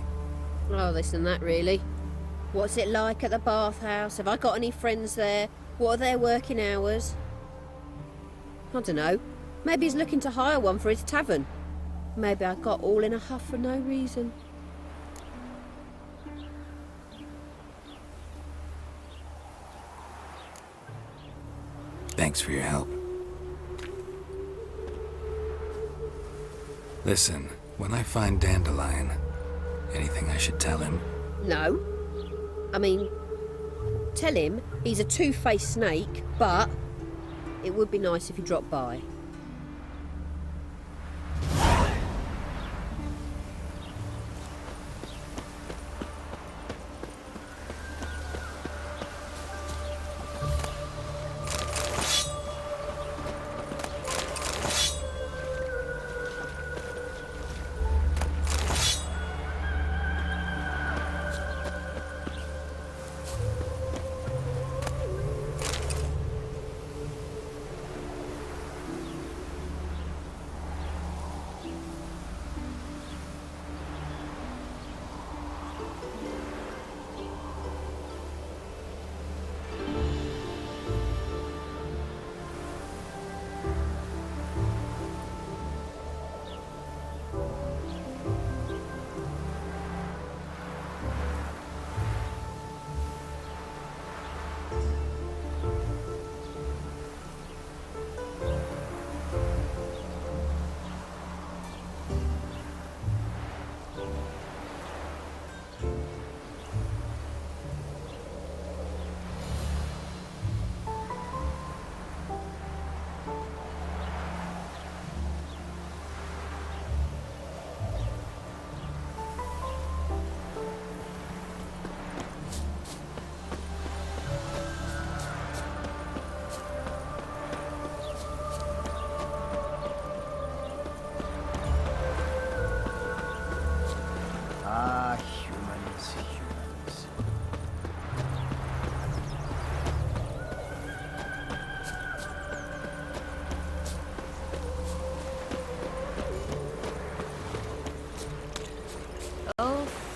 Oh, this and that, really. What's it like at the bathhouse? Have I got any friends there? What are their working hours? I don't know. Maybe he's looking to hire one for his tavern. Maybe I got all in a huff for no reason. Thanks for your help. Listen, when I find Dandelion, anything I should tell him? No. I mean, tell him he's a two-faced snake, but it would be nice if he dropped by.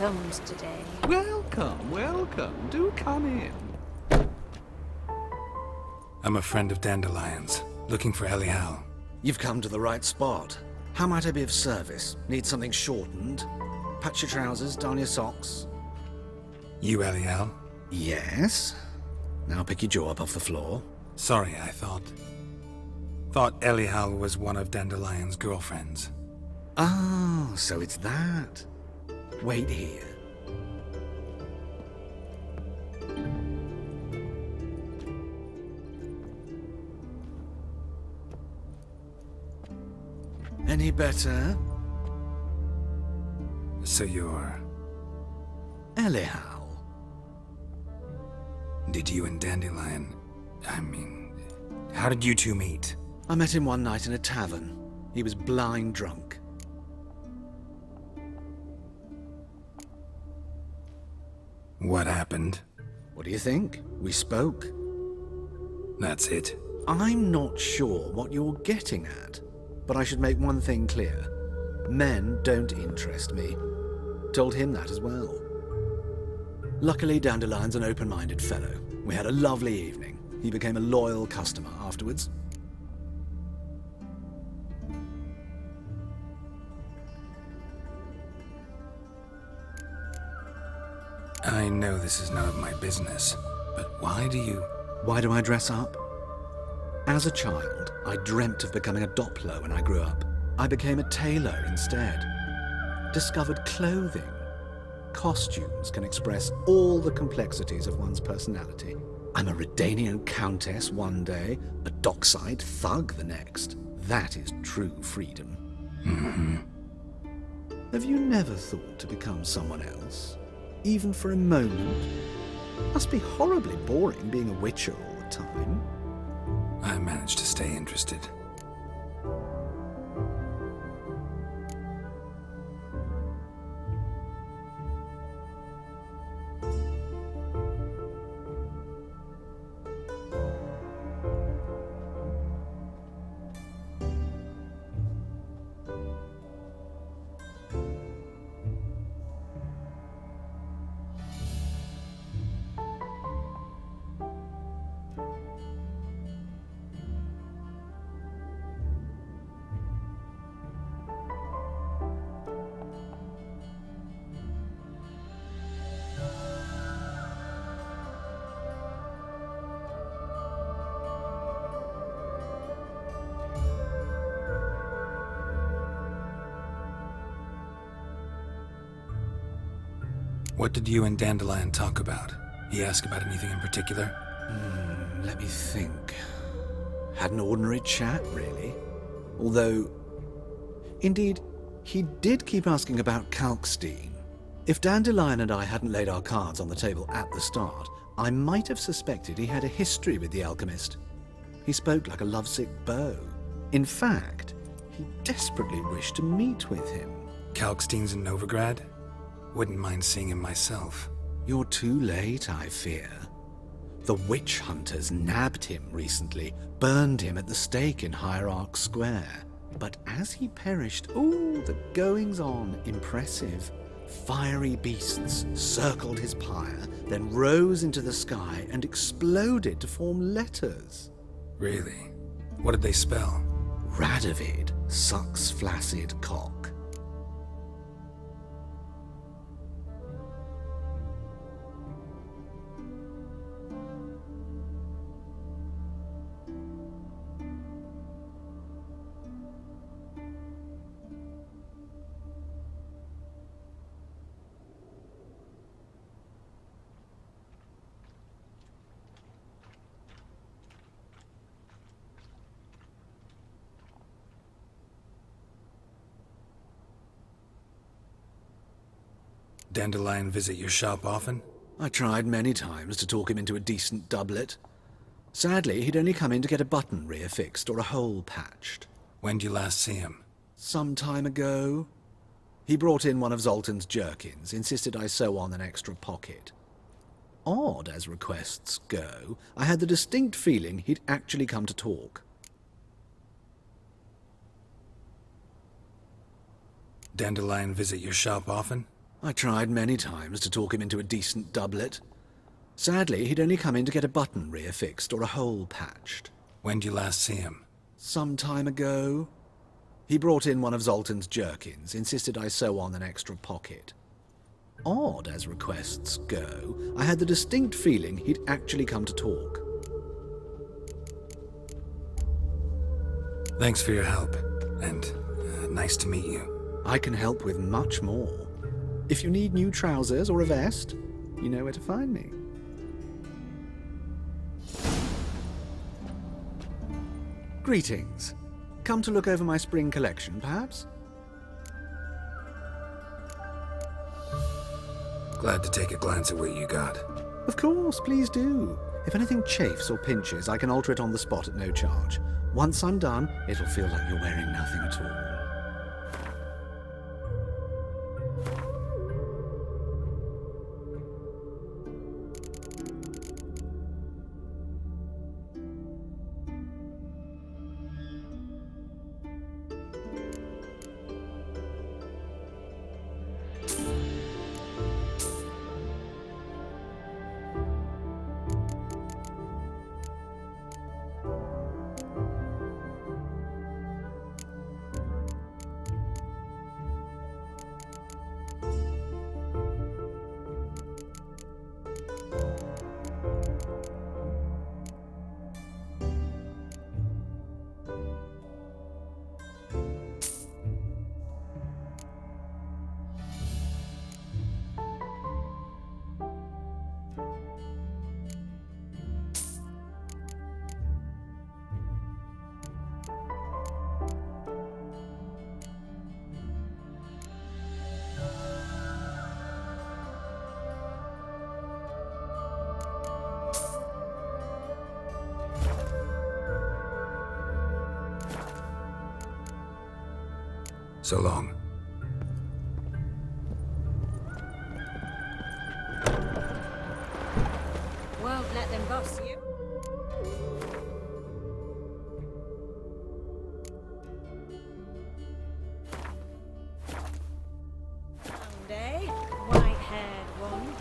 thumbs today. Welcome, welcome. Do come in. I'm a friend of Dandelion's, looking for Elial. You've come to the right spot. How might I be of service? Need something shortened? Patch your trousers, darn your socks. You Elial? Yes. Now pick your jaw up off the floor. Sorry, I thought Elial was one of Dandelion's girlfriends. Oh, so it's that. Wait here. Any better? So you're... Elial. Did you and Dandelion... how did you two meet? I met him one night in a tavern. He was blind drunk. What happened? What do you think? We spoke. That's it? I'm not sure what you're getting at, but I should make one thing clear. Men don't interest me. Told him that as well. Luckily, Dandelion's an open-minded fellow. We had a lovely evening. He became a loyal customer afterwards. I know this is none of my business, but why do you... Why do I dress up? As a child, I dreamt of becoming a Doppler when I grew up. I became a tailor instead. Discovered clothing. Costumes can express all the complexities of one's personality. I'm a Redanian countess one day, a dockside thug the next. That is true freedom. Mm-hmm. Have you never thought to become someone else? Even for a moment? Must be horribly boring being a witcher all the time. I managed to stay interested. What did you and Dandelion talk about? He asked about anything in particular? Let me think. Had an ordinary chat, really. Although, indeed, he did keep asking about Kalkstein. If Dandelion and I hadn't laid our cards on the table at the start, I might have suspected he had a history with the alchemist. He spoke like a lovesick beau. In fact, he desperately wished to meet with him. Kalkstein's in Novigrad? Wouldn't mind seeing him myself. You're too late, I fear. The witch hunters nabbed him recently, burned him at the stake in Hierarch Square. But as he perished, the goings-on impressive. Fiery beasts circled his pyre, then rose into the sky and exploded to form letters. Really? What did they spell? Radovid sucks flaccid cock. Dandelion visit your shop often? I tried many times to talk him into a decent doublet. Sadly, he'd only come in to get a button reaffixed or a hole patched. When'd you last see him? Some time ago. He brought in one of Zoltan's jerkins, insisted I sew on an extra pocket. Odd as requests go, I had the distinct feeling he'd actually come to talk. Dandelion visit your shop often? I tried many times to talk him into a decent doublet. Sadly, he'd only come in to get a button rear fixed or a hole patched. When did you last see him? Some time ago. He brought in one of Zoltan's jerkins, insisted I sew on an extra pocket. Odd as requests go, I had the distinct feeling he'd actually come to talk. Thanks for your help, and nice to meet you. I can help with much more. If you need new trousers or a vest, you know where to find me. Greetings. Come to look over my spring collection, perhaps? Glad to take a glance at what you got. Of course, please do. If anything chafes or pinches, I can alter it on the spot at no charge. Once I'm done, it'll feel like you're wearing nothing at all. So long. Won't let them boss you. Found a white-haired one.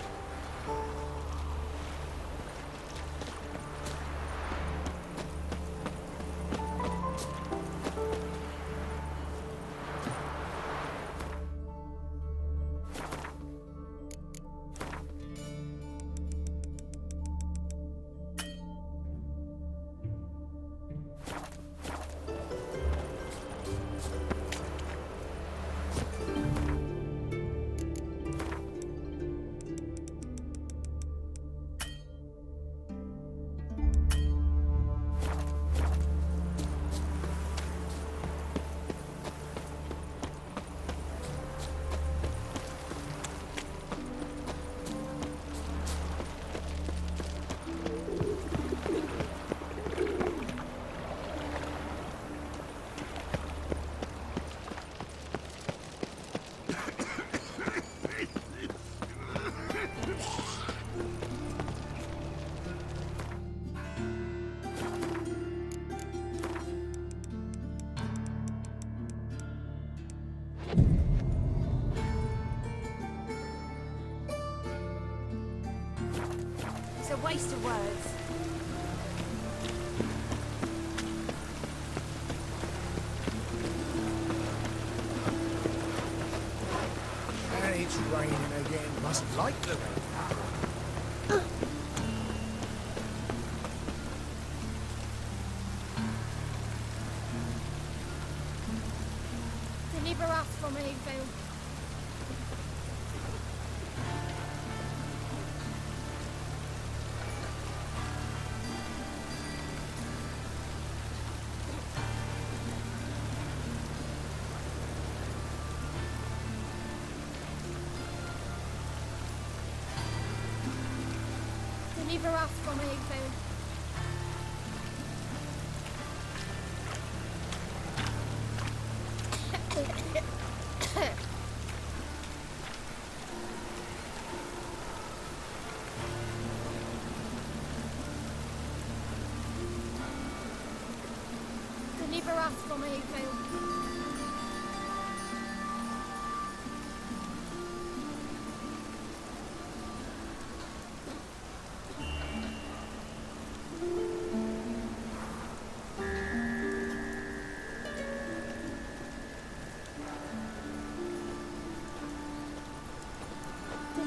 It's a waste of words. And it's raining again. Must like the rain. Deliver us from me, Phil. Deliver us from me, Phil. Deliver us from me, Phil.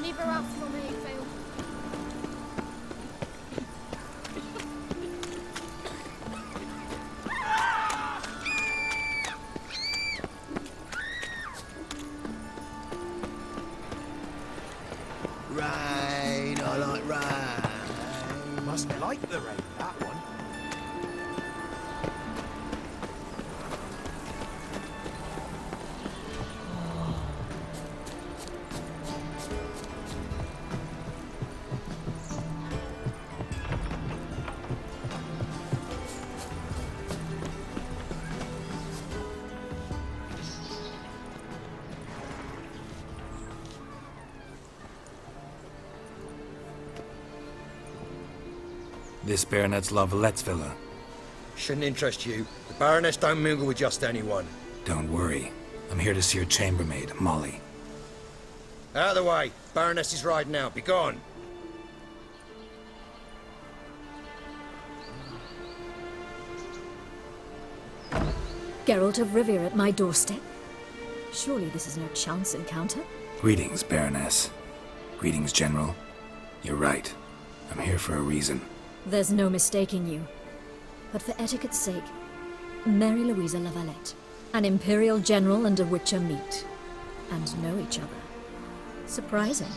Deliver us from here, Phil. Rain, I like rain. Must like the rain, that one. This Baronet's Lavallette's villa. Shouldn't interest you. The Baroness don't mingle with just anyone. Don't worry. I'm here to see your chambermaid, Molly. Out of the way. Baroness is riding out. Be gone. Geralt of Rivia at my doorstep? Surely this is no chance encounter? Greetings, Baroness. Greetings, General. You're right. I'm here for a reason. There's no mistaking you. But for etiquette's sake, Mary Louisa Lavalette, an Imperial General and a Witcher meet, and know each other. Surprising.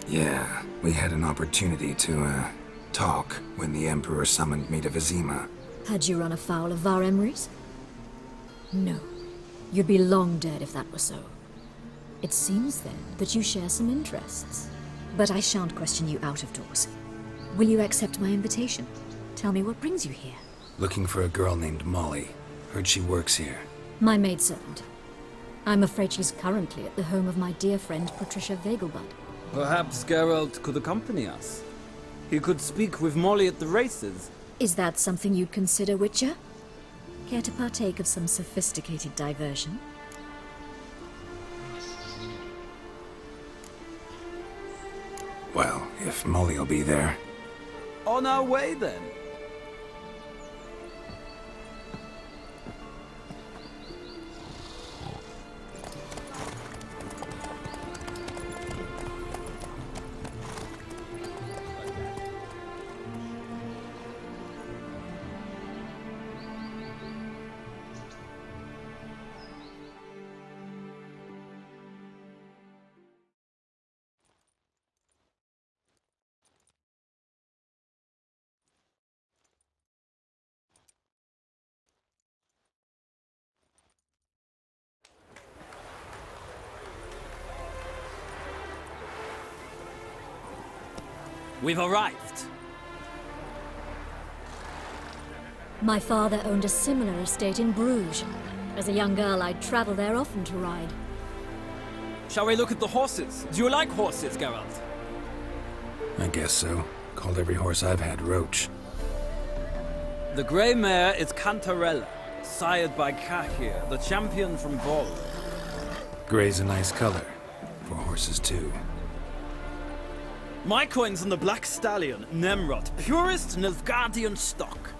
Yeah, we had an opportunity to, talk when the Emperor summoned me to Vizima. Had you run afoul of Var Emrys? No. You'd be long dead if that were so. It seems, then, that you share some interests. But I shan't question you out of doors. Will you accept my invitation? Tell me what brings you here. Looking for a girl named Molly. Heard she works here. My maidservant. I'm afraid she's currently at the home of my dear friend Patricia Vegelbud. Perhaps Geralt could accompany us. He could speak with Molly at the races. Is that something you'd consider, Witcher? Care to partake of some sophisticated diversion? Well, if Molly'll be there. On our way, then. We've arrived. My father owned a similar estate in Bruges. As a young girl, I'd travel there often to ride. Shall we look at the horses? Do you like horses, Geralt? I guess so. Called every horse I've had Roach. The grey mare is Cantarella, sired by Cahir, the champion from Vol. Grey's a nice color. For horses, too. My coin's on the Black Stallion, Nemrod, purest Nilfgaardian stock.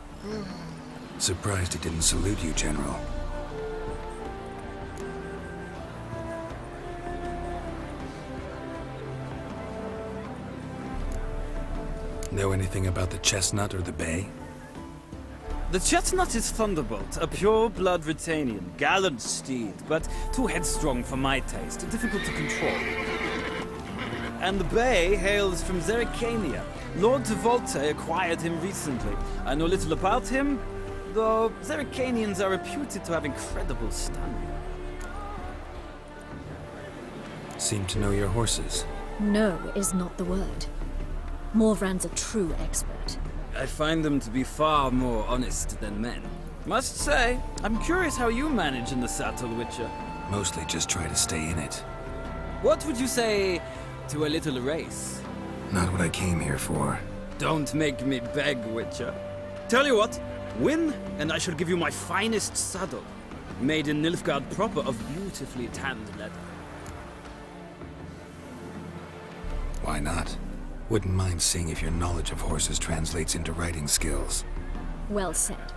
Surprised he didn't salute you, General. Know anything about the Chestnut or the Bay? The Chestnut is Thunderbolt, a pure-blood Britannian, gallant steed, but too headstrong for my taste, difficult to control. And the Bay hails from Zerrikania. Lord de Volte acquired him recently. I know little about him, though Zerrikanians are reputed to have incredible stamina. Seem to know your horses. No is not the word. Morvran's a true expert. I find them to be far more honest than men. Must say, I'm curious how you manage in the saddle, Witcher. Mostly just try to stay in it. What would you say to a little race? Not what I came here for. Don't make me beg, Witcher. Tell you what, win, and I shall give you my finest saddle. Made in Nilfgaard proper of beautifully tanned leather. Why not? Wouldn't mind seeing if your knowledge of horses translates into riding skills. Well said.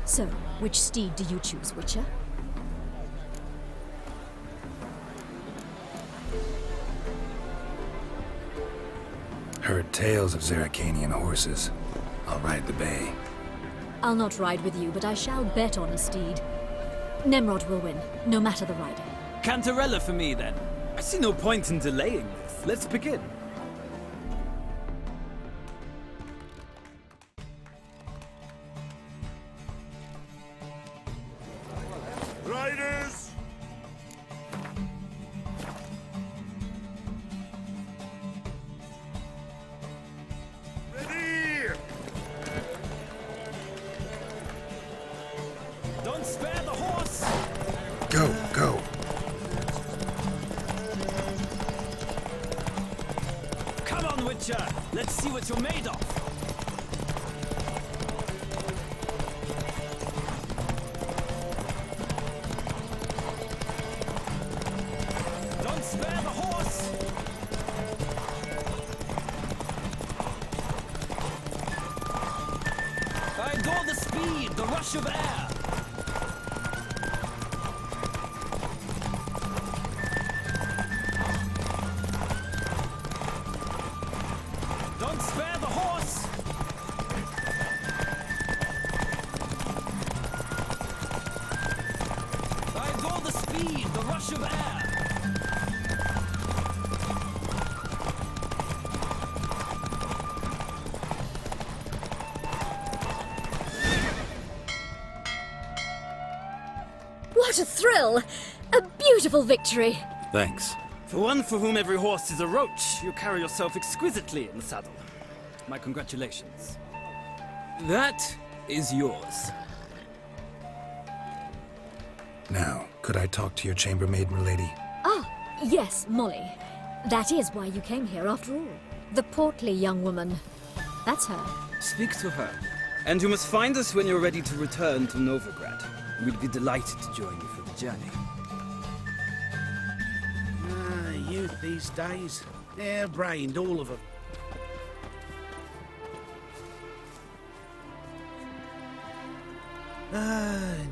So, which steed do you choose, Witcher? Heard tales of Zeracanian horses. I'll ride the bay. I'll not ride with you, but I shall bet on a steed. Nemrod will win, no matter the rider. Cantarella for me, then. I see no point in delaying this. Let's begin. Riders! Ready! Don't spare the horse! Go, go. Come on, Witcher! Let's see what you're made of! Don't spare the horse! I adore the speed, the rush of air! Don't spare the horse! I adore the speed, the rush of air! What a thrill! A beautiful victory! Thanks. For one for whom every horse is a roach, you carry yourself exquisitely in the saddle. My congratulations. That is yours. Now, could I talk to your chambermaid, milady? Ah, yes, Molly. That is why you came here after all. The portly young woman. That's her. Speak to her. And you must find us when you're ready to return to Novigrad. We'd be delighted to join you for the journey. Youth these days. Hair-brained, all of them.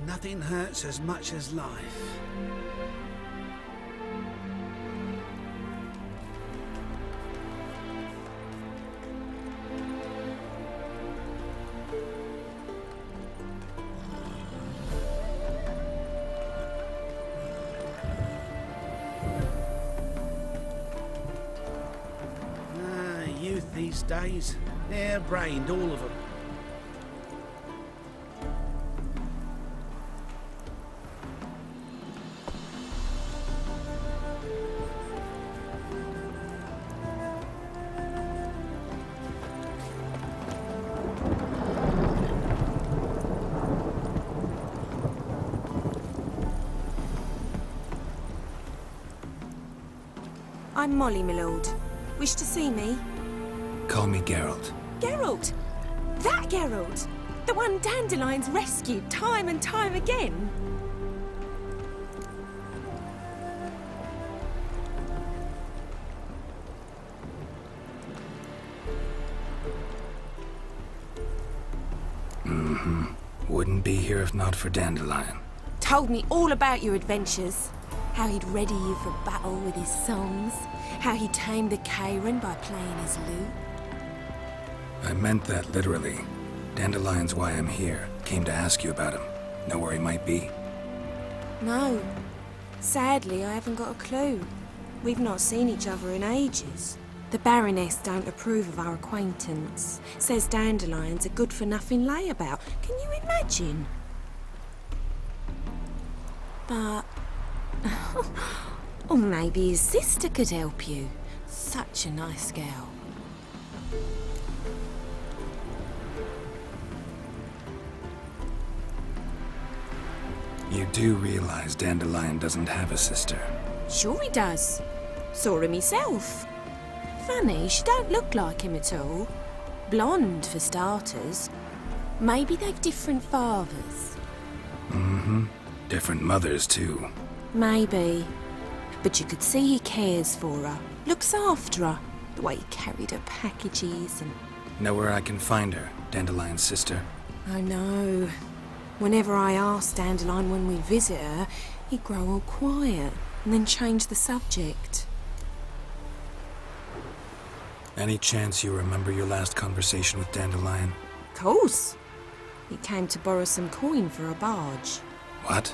Nothing hurts as much as life. Youth these days. Hair-brained, all of them. I'm Molly, my lord. Wish to see me? Call me Geralt. Geralt! That Geralt! The one Dandelion's rescued time and time again! Mm-hmm. Wouldn't be here if not for Dandelion. Told me all about your adventures. How he'd ready you for battle with his songs. How he tamed the Karen by playing his lute. I meant that literally. Dandelion's why I'm here. Came to ask you about him. Know where he might be? No. Sadly, I haven't got a clue. We've not seen each other in ages. The Baroness don't approve of our acquaintance. Says Dandelion's a good-for-nothing layabout. Can you imagine? But... or maybe his sister could help you. Such a nice girl. You do realize Dandelion doesn't have a sister? Sure he does. Saw him myself. Funny, she don't look like him at all. Blonde, for starters. Maybe they've different fathers. Mm-hmm. Different mothers, too. Maybe. But you could see he cares for her. Looks after her. The way he carried her packages and... Know where I can find her, Dandelion's sister? I know. Whenever I ask Dandelion when we visit her, he'd grow all quiet and then change the subject. Any chance you remember your last conversation with Dandelion? Course. He came to borrow some coin for a barge. What?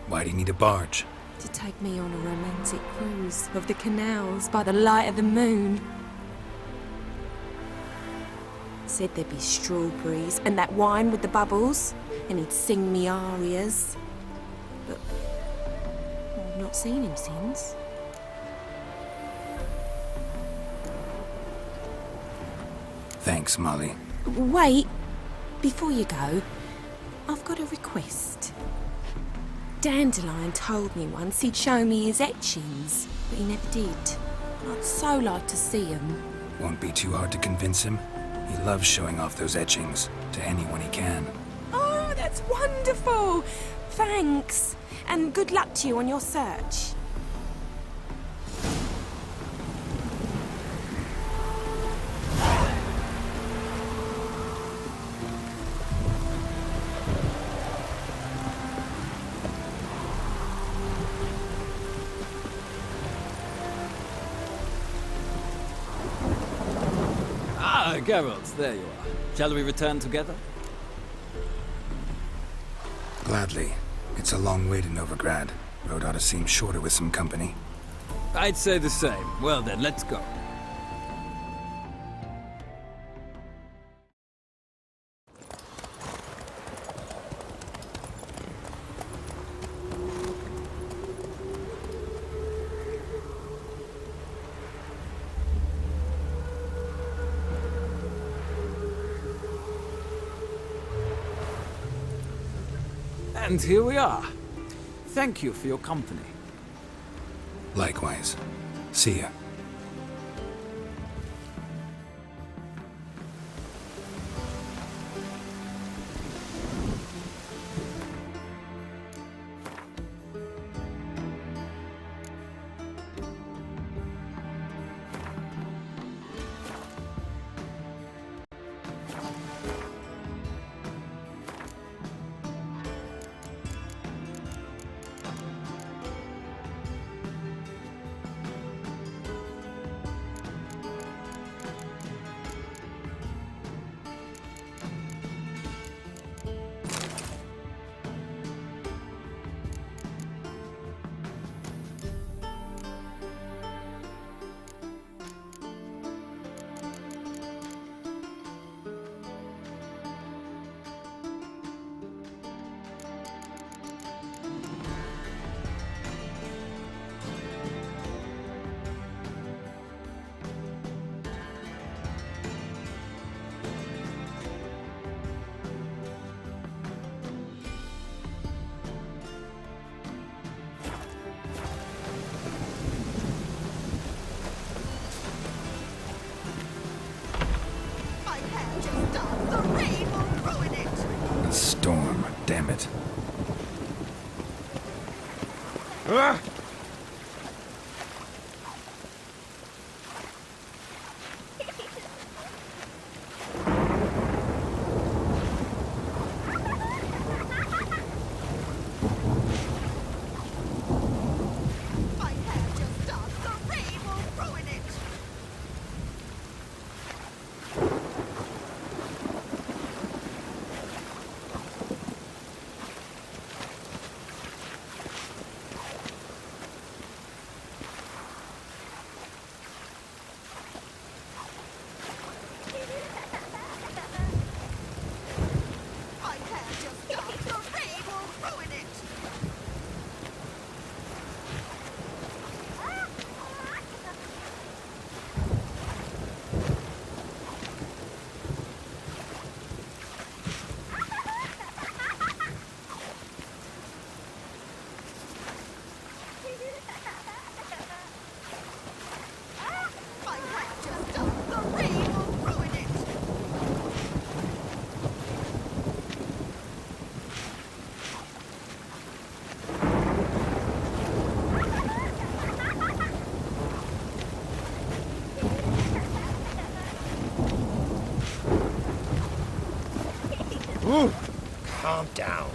Why'd he need a barge? To take me on a romantic cruise of the canals by the light of the moon. Said there'd be strawberries and that wine with the bubbles, and he'd sing me arias. But I've not seen him since. Thanks, Molly. Wait, before you go, I've got a request. Dandelion told me once he'd show me his etchings, but he never did. I'd so like to see them. Won't be too hard to convince him. He loves showing off those etchings to anyone he can. Oh, that's wonderful! Thanks, and good luck to you on your search. Geralt, there you are. Shall we return together? Gladly. It's a long way to Novigrad. Road ought to seem shorter with some company. I'd say the same. Well then, let's go. And here we are. Thank you for your company. Likewise. See ya. A storm, damn it. Calm down.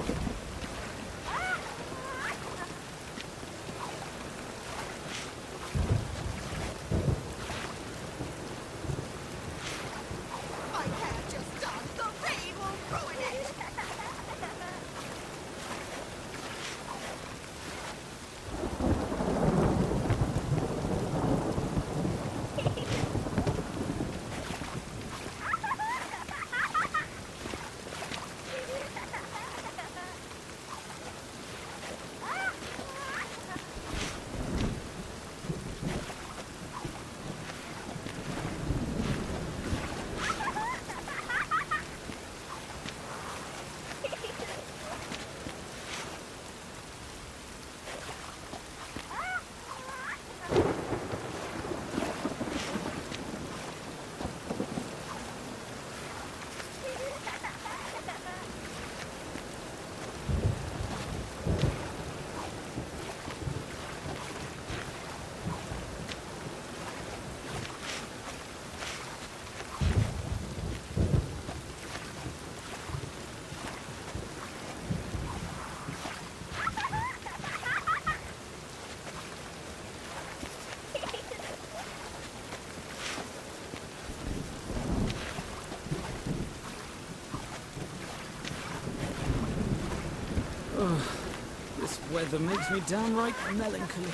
This weather makes me downright melancholy.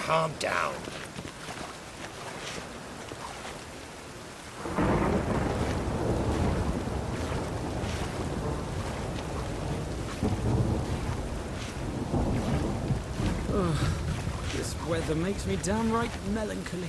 Calm down. This weather makes me downright melancholy.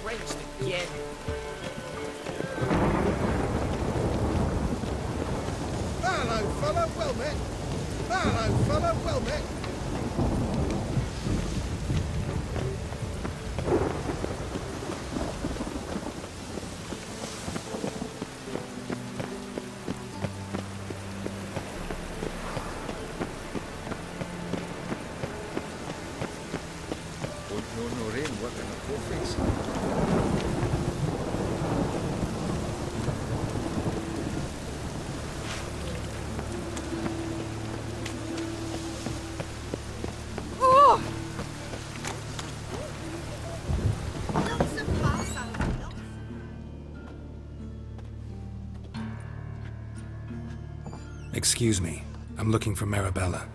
Wrenched again. Hello, fella, well met. Hello, fella, well met. Excuse me. I'm looking for Marabella.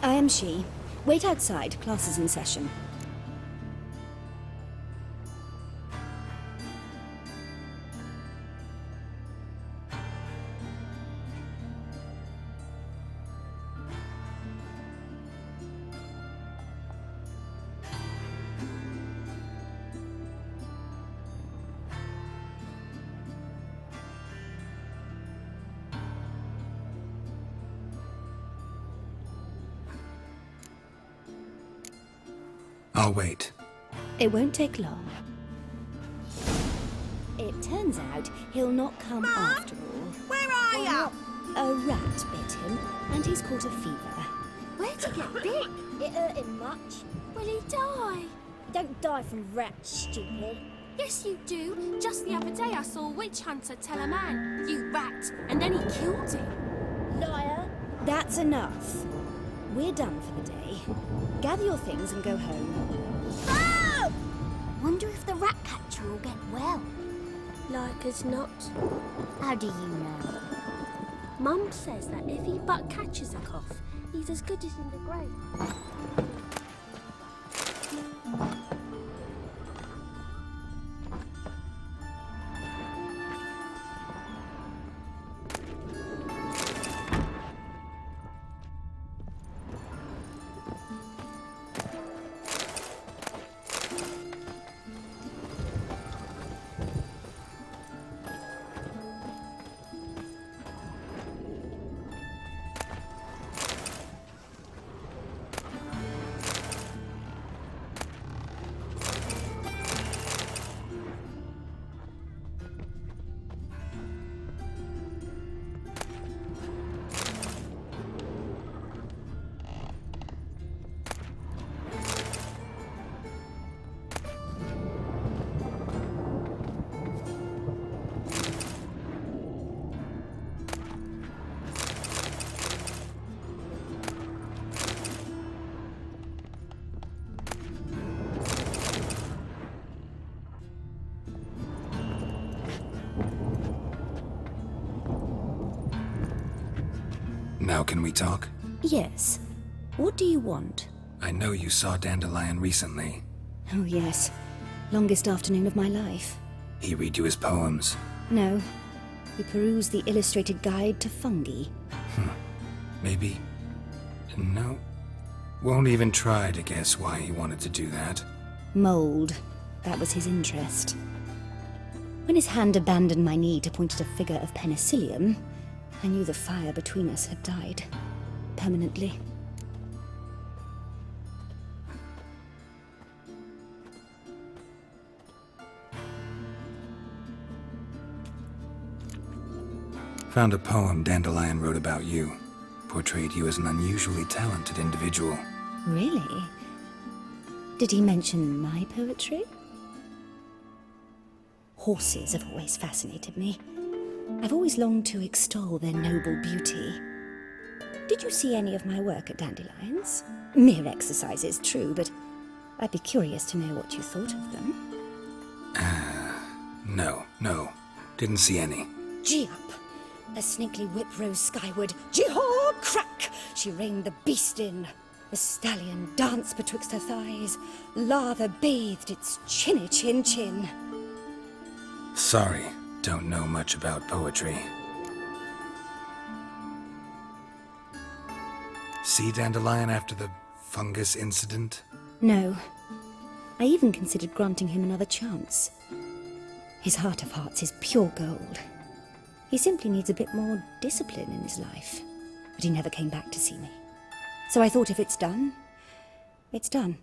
I am she. Wait outside. Class is in session. I'll wait. It won't take long. It turns out he'll not come after all. Where are you? A rat bit him, and he's caught a fever. Where'd he get bit? It hurt him much. Will he die? Don't die from rats, stupid. Yes, you do. Just the other day I saw a witch hunter tell a man, "You rat," and then he killed him. Liar. That's enough. We're done for the day. Gather your things and go home. Oh! Wonder if the rat catcher will get well. Like as not. How do you know? Mum says that if he but catches a cough, he's as good as in the grave. Now can we talk? Yes. What do you want? I know you saw Dandelion recently. Oh, yes. Longest afternoon of my life. He read you his poems. No. We perused the illustrated guide to fungi. Maybe. No. Won't even try to guess why he wanted to do that. Mold. That was his interest. When his hand abandoned my knee to point at a figure of penicillium, I knew the fire between us had died. Permanently. Found a poem Dandelion wrote about you. Portrayed you as an unusually talented individual. Really? Did he mention my poetry? Horses have always fascinated me. I've always longed to extol their noble beauty. Did you see any of my work at Dandelion's? Mere exercises, true, but I'd be curious to know what you thought of them. No. Didn't see any. Gee up! A snaky whip rose skyward. Jee-haw! Crack! She reined the beast in. The stallion danced betwixt her thighs. Lava bathed its chinny chin. Sorry, don't know much about poetry. See Dandelion after the fungus incident? No. I even considered granting him another chance. His heart of hearts is pure gold. He simply needs a bit more discipline in his life. But he never came back to see me. So I thought if it's done, it's done.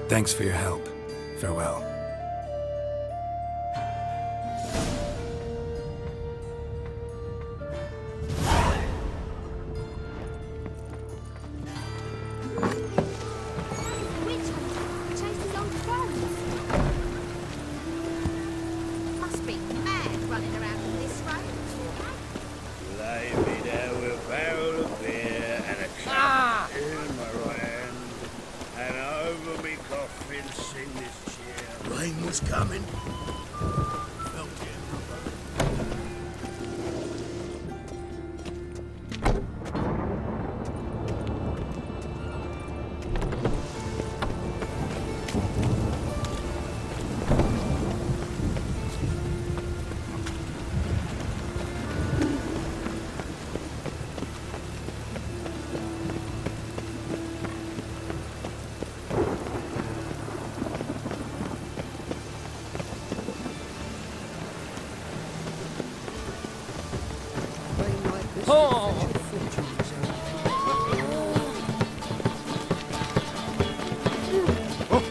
Thanks for your help. Farewell. Must be mad running around on this road. Lay me there with a barrel of beer and a cup in was coming.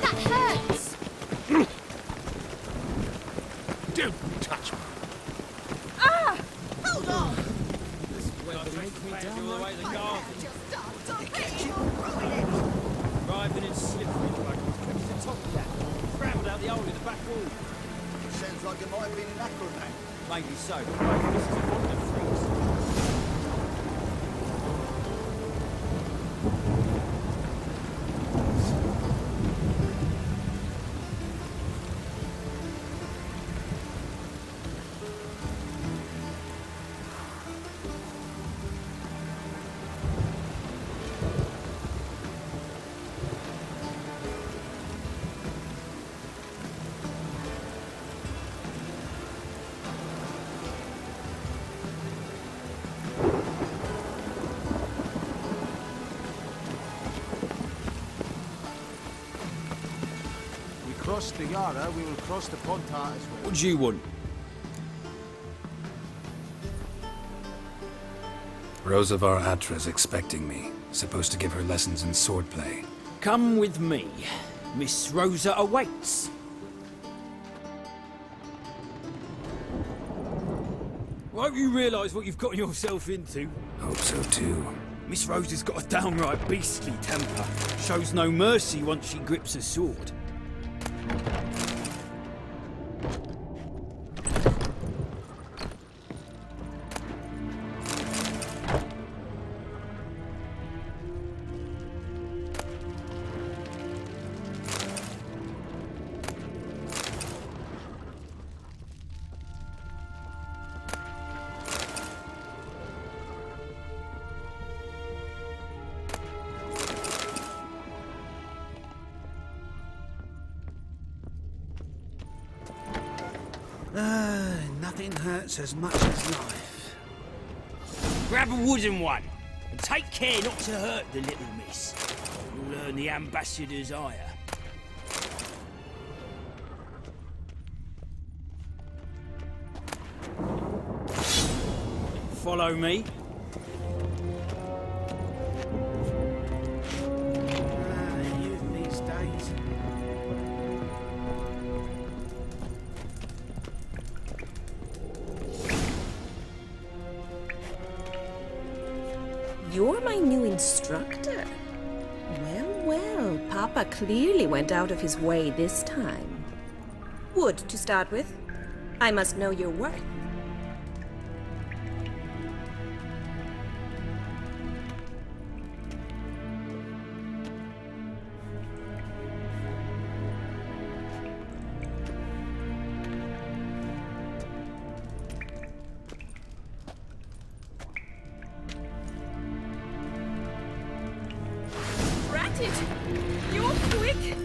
That hurts! Don't touch me. Ah! Hold on! Driving in slippery dragons. To the top of that. Scrambled out the hole in the back wall. Sounds like it might have been an acrobat. Maybe so. But this is a wonder freaks. Cross the Yara, we will cross the Ponta as well. What do you want? Rosa var Atra's expecting me. Supposed to give her lessons in swordplay. Come with me. Miss Rosa awaits. Won't you realise what you've gotten yourself into? Hope so too. Miss Rosa's got a downright beastly temper. Shows no mercy once she grips a sword. Nothing hurts as much as life. Grab a wooden one, and take care not to hurt the little miss. You'll earn the ambassador's ire. Follow me. Youth these days. You're my new instructor? Well, well, Papa clearly went out of his way this time. Wood, to start with. I must know your worth. You're quick!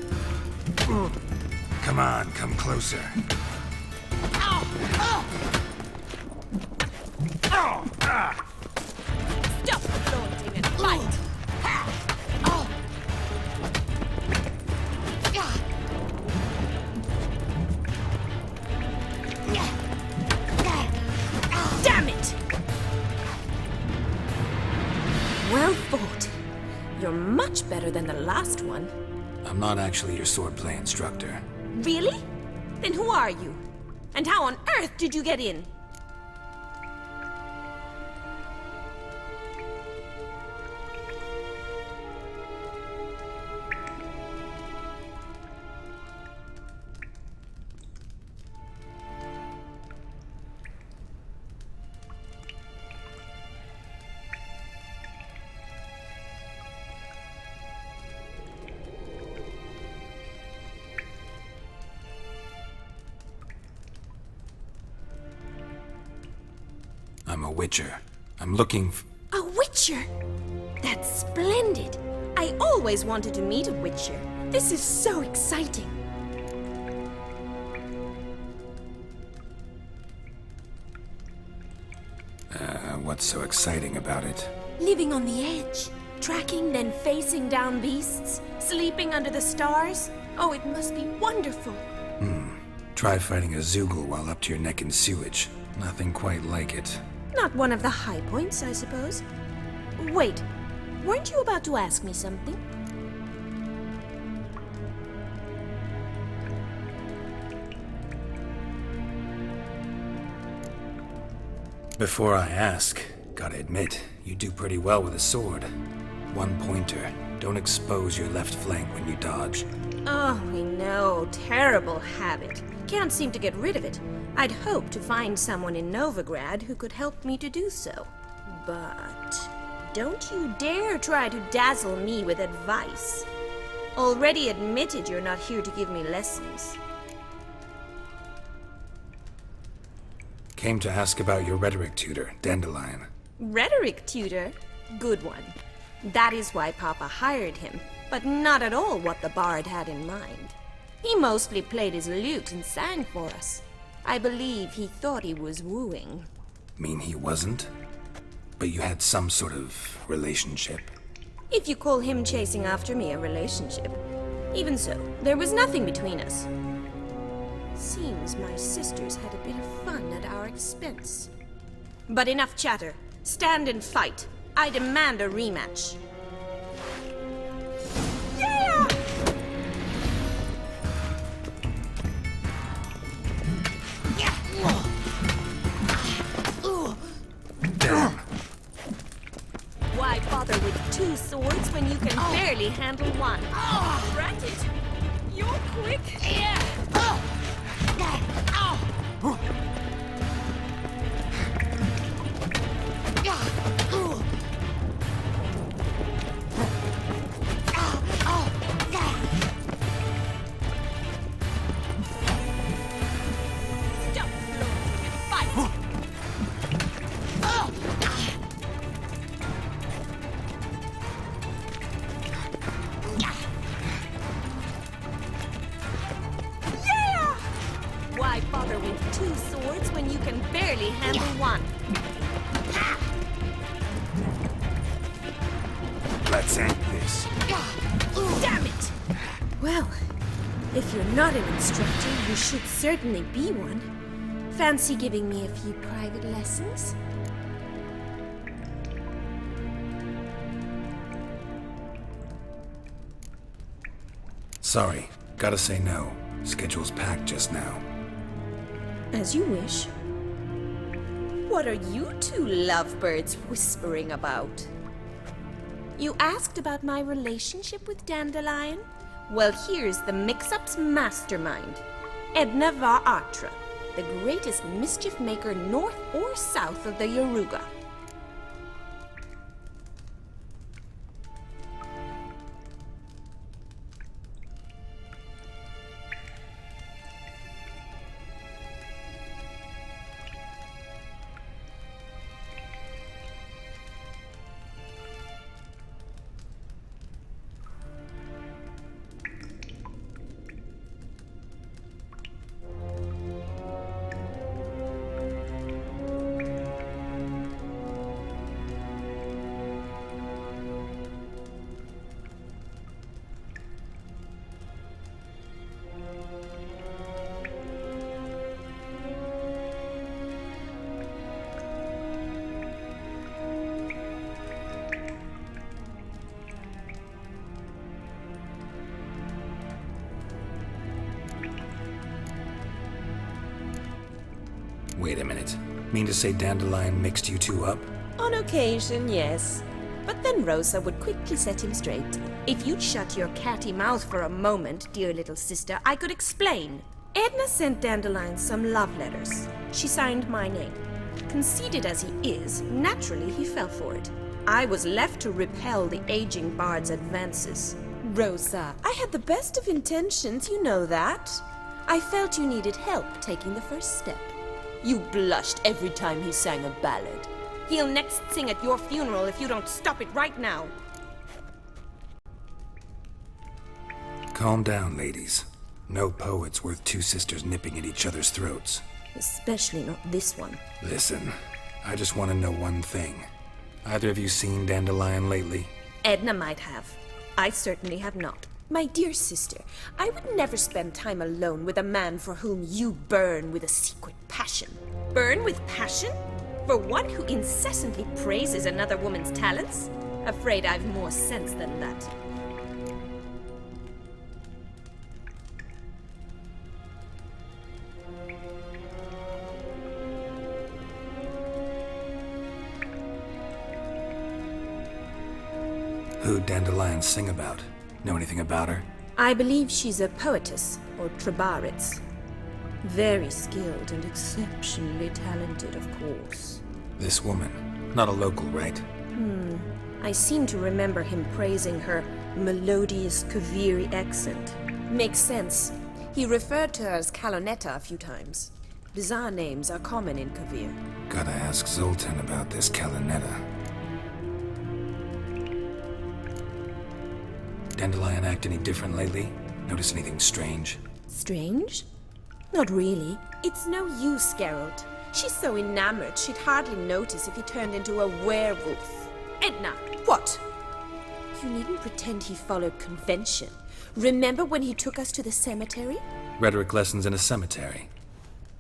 Come on, come closer. Stop flaunting and fight! Damn it! Well fought. You're much better than the last one. I'm not actually your swordplay instructor. Really? Then who are you? And how on earth did you get in? I'm a witcher. I'm looking A witcher? That's splendid. I always wanted to meet a witcher. This is so exciting. What's so exciting about it? Living on the edge, tracking then facing down beasts, sleeping under the stars. Oh, it must be wonderful. Try fighting a Zoogle while up to your neck in sewage. Nothing quite like it. Not one of the high points, I suppose. Wait, weren't you about to ask me something? Before I ask, gotta admit, you do pretty well with a sword. One pointer. Don't expose your left flank when you dodge. Oh, we know. Terrible habit. Can't seem to get rid of it. I'd hoped to find someone in Novigrad who could help me to do so. But don't you dare try to dazzle me with advice. Already admitted you're not here to give me lessons. Came to ask about your rhetoric tutor, Dandelion. Rhetoric tutor? Good one. That is why Papa hired him, but not at all what the bard had in mind. He mostly played his lute and sang for us. I believe he thought he was wooing. Mean he wasn't? But you had some sort of relationship? If you call him chasing after me a relationship. Even so, there was nothing between us. Seems my sisters had a bit of fun at our expense. But enough chatter. Stand and fight. I demand a rematch. Yeah! Damn. Why bother with two swords when you can barely handle one? Rat it! You're quick! Yeah! Why bother with two swords when you can barely handle one? Let's end this. Damn it! Well, if you're not an instructor, you should certainly be one. Fancy giving me a few private lessons? Sorry, gotta say no. Schedule's packed just now. As you wish. What are you two lovebirds whispering about? You asked about my relationship with Dandelion? Well, here's the mix-up's mastermind. Edna Va Atra, the greatest mischief maker north or south of the Yaruga. Wait a minute. Mean to say Dandelion mixed you two up? On occasion, yes. But then Rosa would quickly set him straight. If you'd shut your catty mouth for a moment, dear little sister, I could explain. Edna sent Dandelion some love letters. She signed my name. Conceited as he is, naturally he fell for it. I was left to repel the aging bard's advances. Rosa, I had the best of intentions, you know that. I felt you needed help taking the first step. You blushed every time he sang a ballad. He'll next sing at your funeral if you don't stop it right now. Calm down, ladies. No poet's worth two sisters nipping at each other's throats. Especially not this one. Listen, I just want to know one thing. Either of you seen Dandelion lately? Edna might have. I certainly have not. My dear sister, I would never spend time alone with a man for whom you burn with a secret passion. Burn with passion? For one who incessantly praises another woman's talents? Afraid I've more sense than that. Who'd Dandelion sing about? Know anything about her? I believe she's a poetess, or trebarits. Very skilled and exceptionally talented, of course. This woman. Not a local, right? I seem to remember him praising her melodious Kaviri accent. Makes sense. He referred to her as Kalonetta a few times. Bizarre names are common in Kavir. Gotta ask Zoltan about this Kalonetta. Dandelion act any different lately? Notice anything strange? Strange? Not really. It's no use, Geralt. She's so enamored she'd hardly notice if he turned into a werewolf. Edna! What? You needn't pretend he followed convention. Remember when he took us to the cemetery? Rhetoric lessons in a cemetery.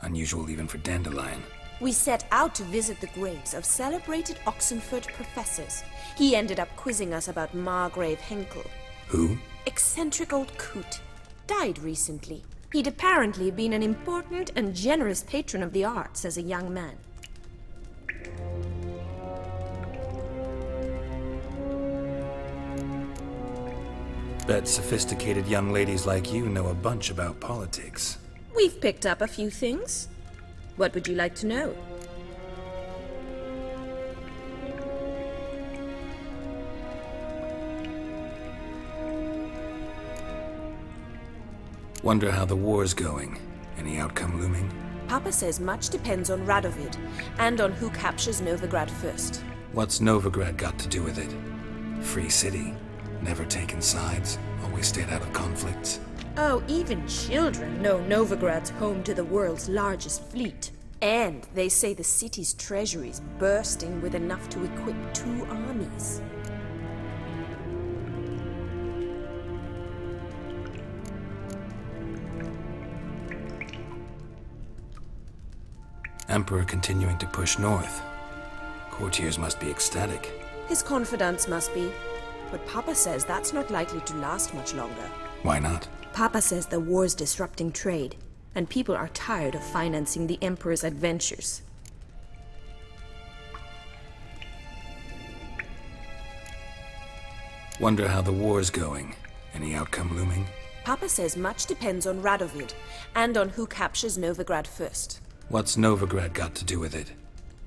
Unusual even for Dandelion. We set out to visit the graves of celebrated Oxenford professors. He ended up quizzing us about Margrave Henkel. Who? Eccentric old coot. Died recently. He'd apparently been an important and generous patron of the arts as a young man. Bet sophisticated young ladies like you know a bunch about politics. We've picked up a few things. What would you like to know? Wonder how the war's going. Any outcome looming? Papa says much depends on Radovid, and on who captures Novigrad first. What's Novigrad got to do with it? Free city. Never taken sides. Always stayed out of conflicts. Oh, even children know Novigrad's home to the world's largest fleet. And they say the city's treasury's bursting with enough to equip 2 armies. Emperor continuing to push north. Courtiers must be ecstatic. His confidants must be. But Papa says that's not likely to last much longer. Why not? Papa says the war's disrupting trade, and people are tired of financing the Emperor's adventures. Wonder how the war's going. Any outcome looming? Papa says much depends on Radovid, and on who captures Novigrad first. What's Novigrad got to do with it?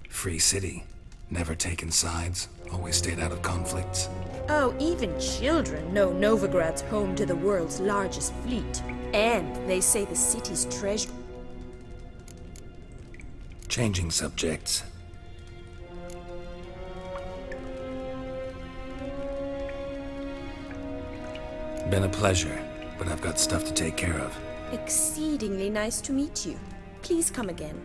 Free city. Never taken sides. Always stayed out of conflicts. Oh, even children know Novigrad's home to the world's largest fleet. And they say the city's treasure... Changing subjects. Been a pleasure, but I've got stuff to take care of. Exceedingly nice to meet you. Please come again.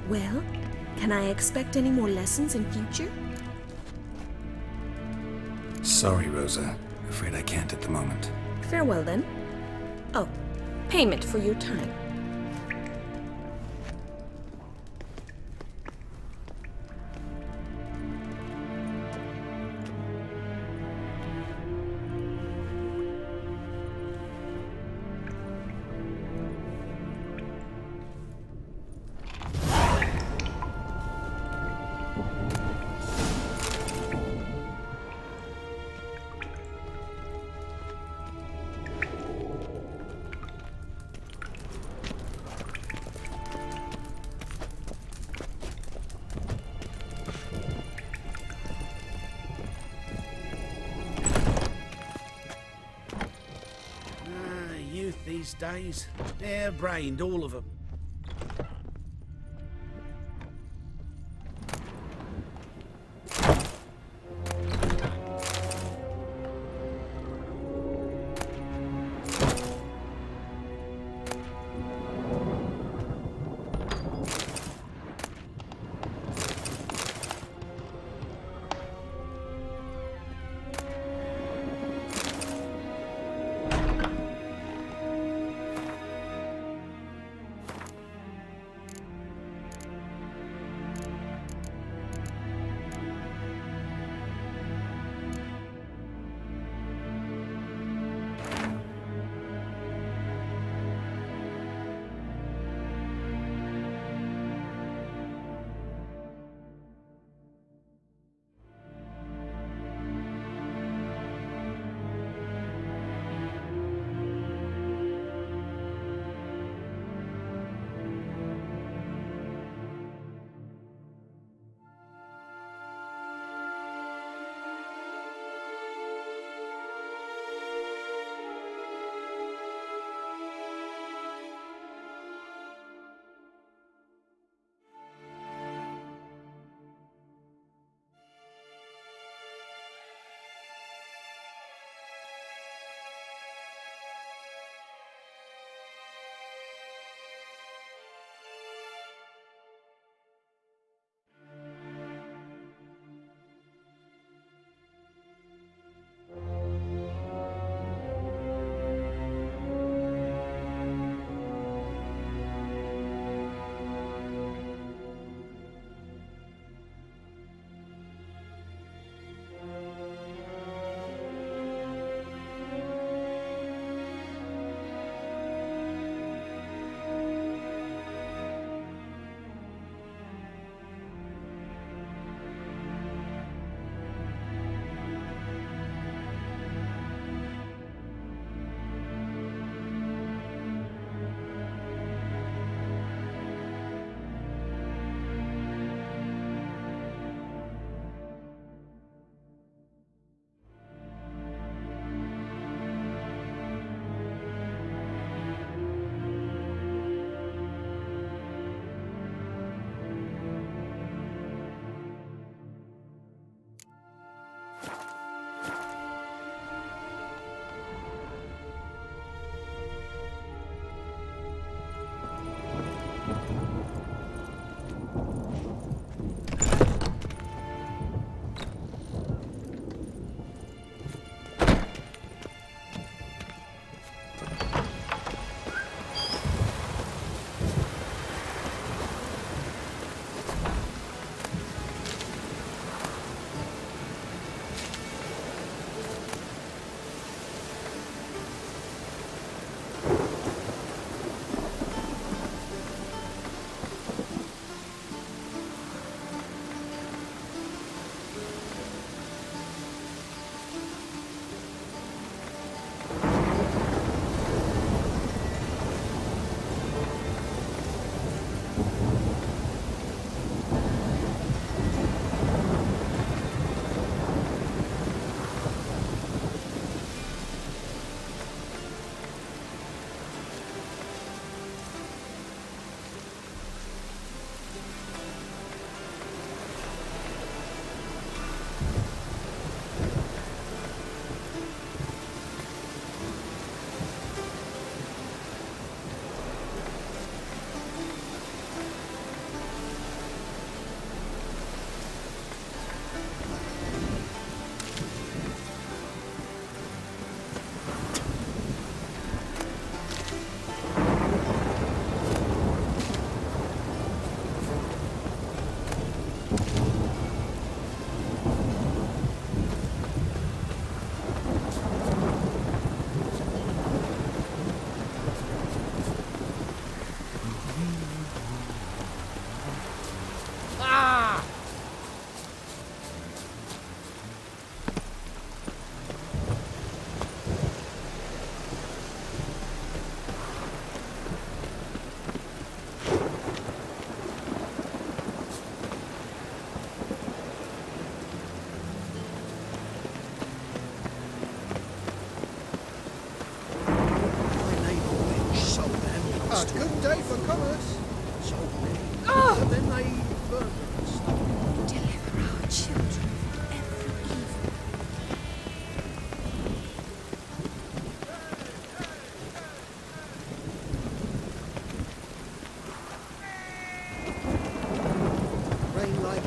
Well, can I expect any more lessons in future? Sorry, Rosa. Afraid I can't at the moment. Farewell, then. Oh, payment for your time. These days, hair-brained, all of them.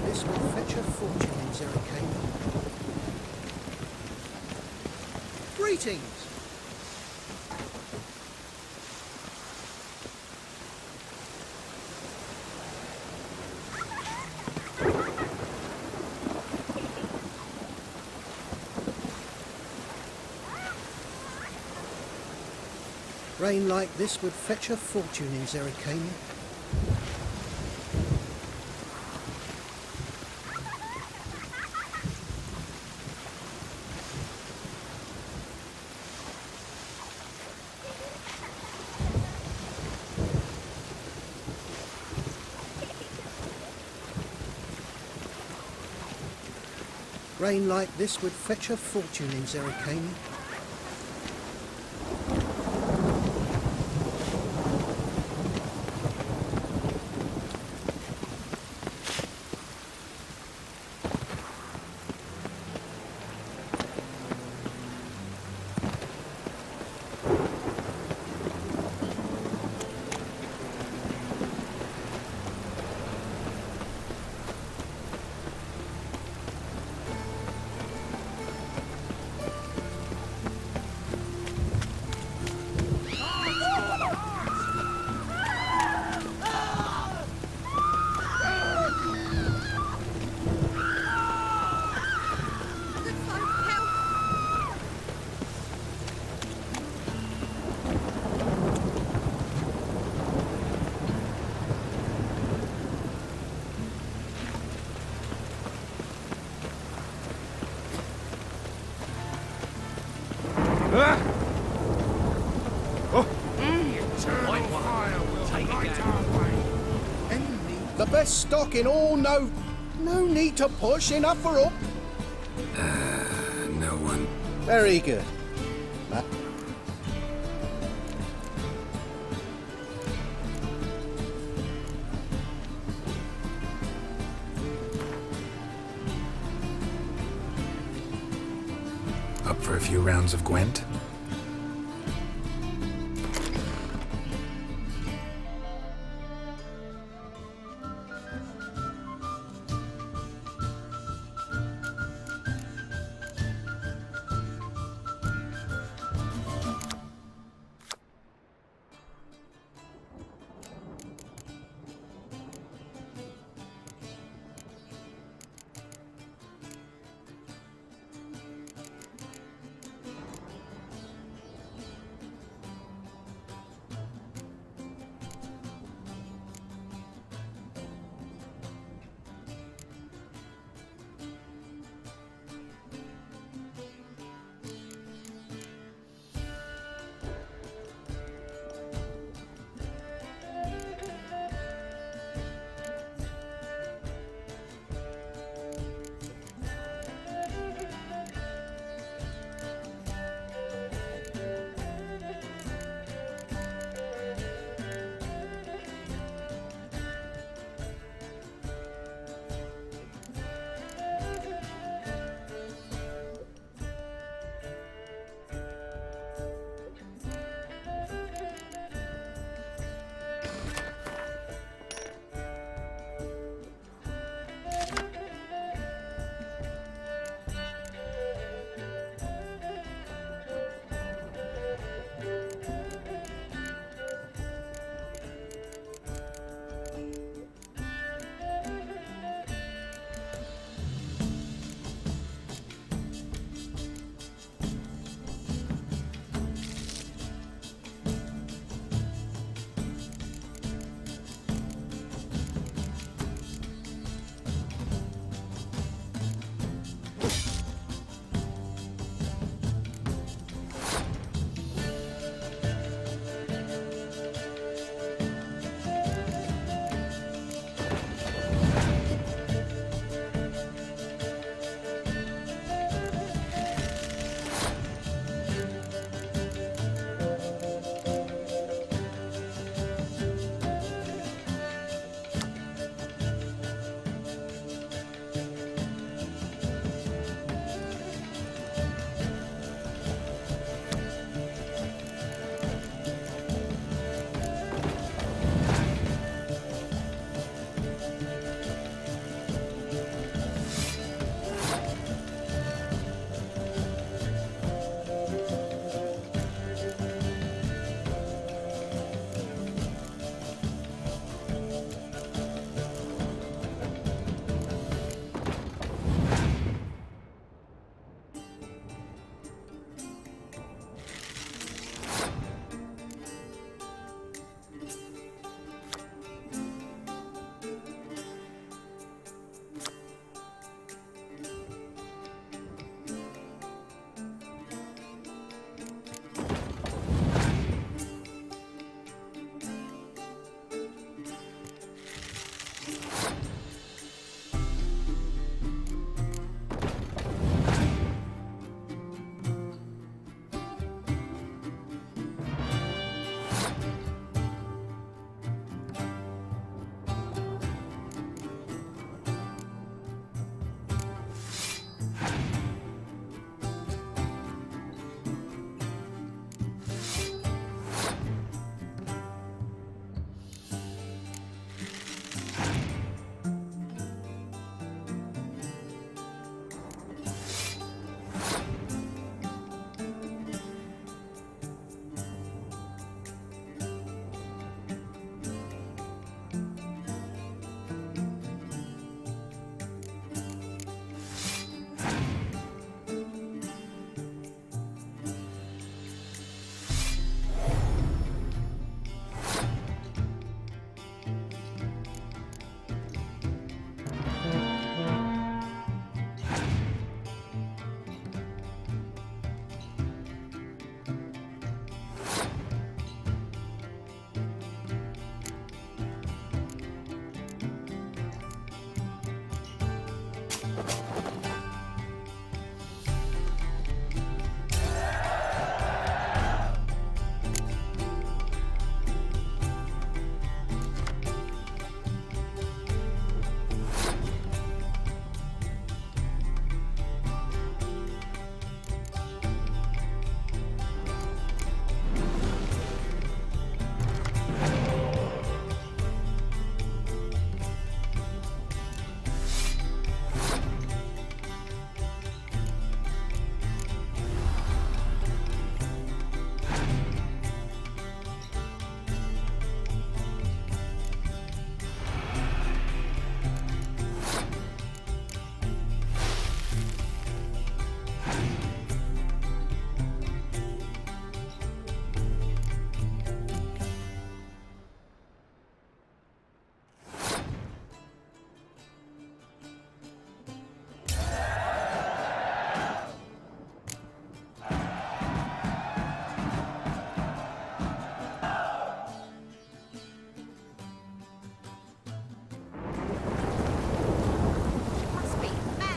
this will fetch a fortune in Zerrikania. Greetings! Rain like this would fetch a fortune in Zerrikania. Rain like this would fetch a fortune in Zerrikania. The best stock in all, no need to push, enough for up. No one. Very good. Up for a few rounds of Gwent?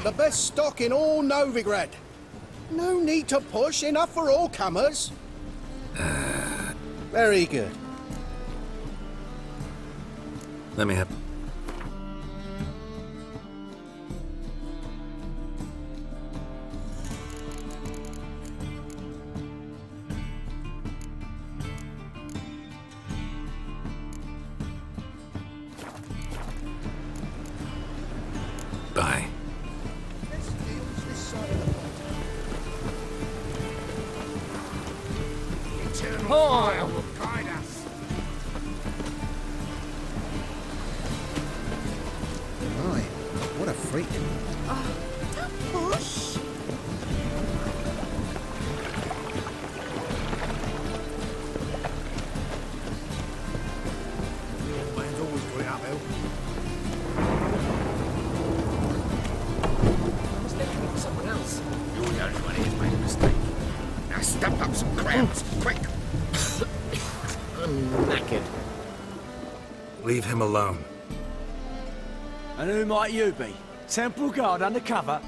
The best stock in all Novigrad. No need to push, enough for all comers. Very good. Let me have... Bye. Eternal fire will guide us. Right, what a freak. Don't push. Man's always going uphill. I was looking for someone else. You're the only one who's made a mistake. Now stump up some crowds, quick! I'm knackered. Leave him alone. And who might you be? Temple Guard undercover?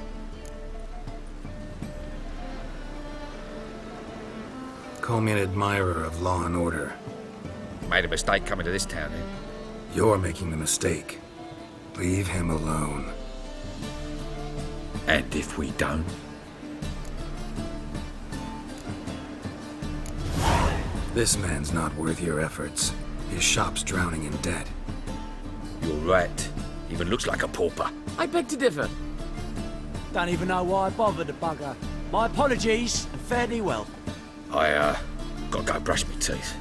Call me an admirer of law and order. Made a mistake coming to this town, eh? You're making the mistake. Leave him alone. And if we don't? This man's not worth your efforts. His shop's drowning in debt. You're right. Even looks like a pauper. I beg to differ. Don't even know why I bothered the bugger. My apologies, and fare thee well. I, gotta go brush my teeth.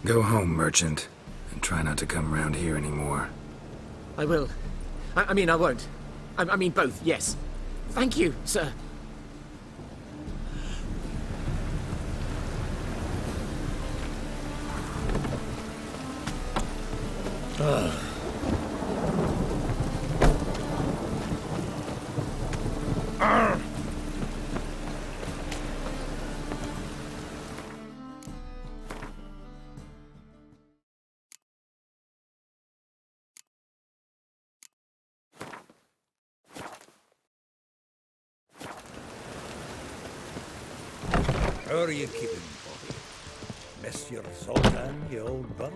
Go home, merchant, and try not to come round here anymore. I will. I mean, I won't. I mean, both, yes. Thank you, sir. How are you keeping, Bobby? Miss your Zoltan, you old bud?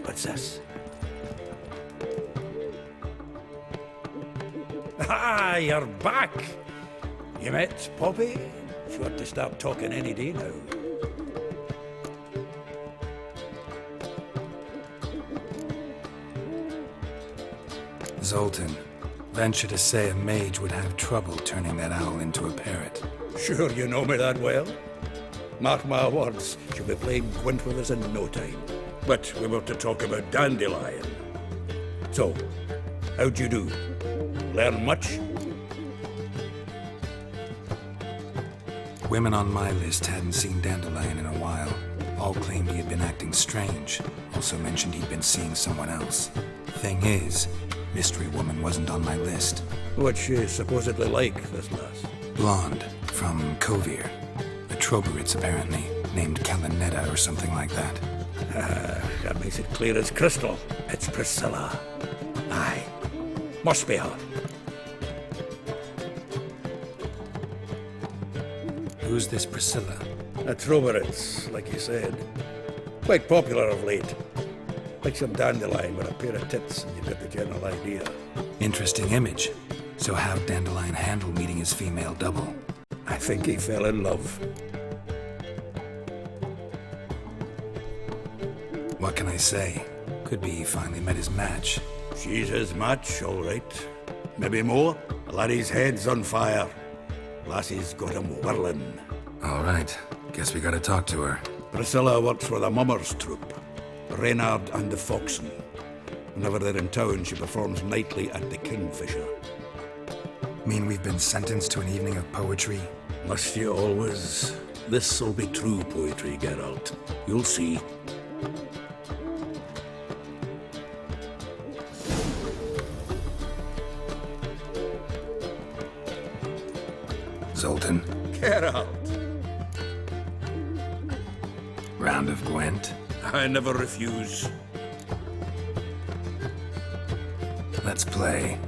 What's this? Ah, you're back! You met Poppy? She ought to start talking any day now. Zoltan, venture to say a mage would have trouble turning that owl into a parrot. Sure you know me that well? Mark my words, she'll be playing Gwent with us in no time. But we were to talk about Dandelion. So, how'd you do? Learn much? Women on my list hadn't seen Dandelion in a while. All claimed he had been acting strange. Also mentioned he'd been seeing someone else. Thing is, Mystery Woman wasn't on my list. What's she supposedly like, this lass? Blonde, from Kovir. A Troberitz, apparently, named Kalinetta or something like that. That makes it clear as crystal. It's Priscilla. Aye. Must be her. Who's this Priscilla? A Troberitz, like you said. Quite popular of late. Like some dandelion with a pair of tits, and you've got the general idea. Interesting image. So how'd Dandelion handle meeting his female double? I think he fell in love. What can I say? Could be he finally met his match. She's his match, all right. Maybe more. The laddie's head's on fire. Lassie's got him whirling. All right. Guess we gotta talk to her. Priscilla works for the Mummers troupe. Reynard and the Foxen. Whenever they're in town, she performs nightly at the Kingfisher. Mean we've been sentenced to an evening of poetry? Must you always? This'll be true poetry, Geralt. You'll see. Zoltan. Geralt! Round of Gwent. I never refuse. Let's play.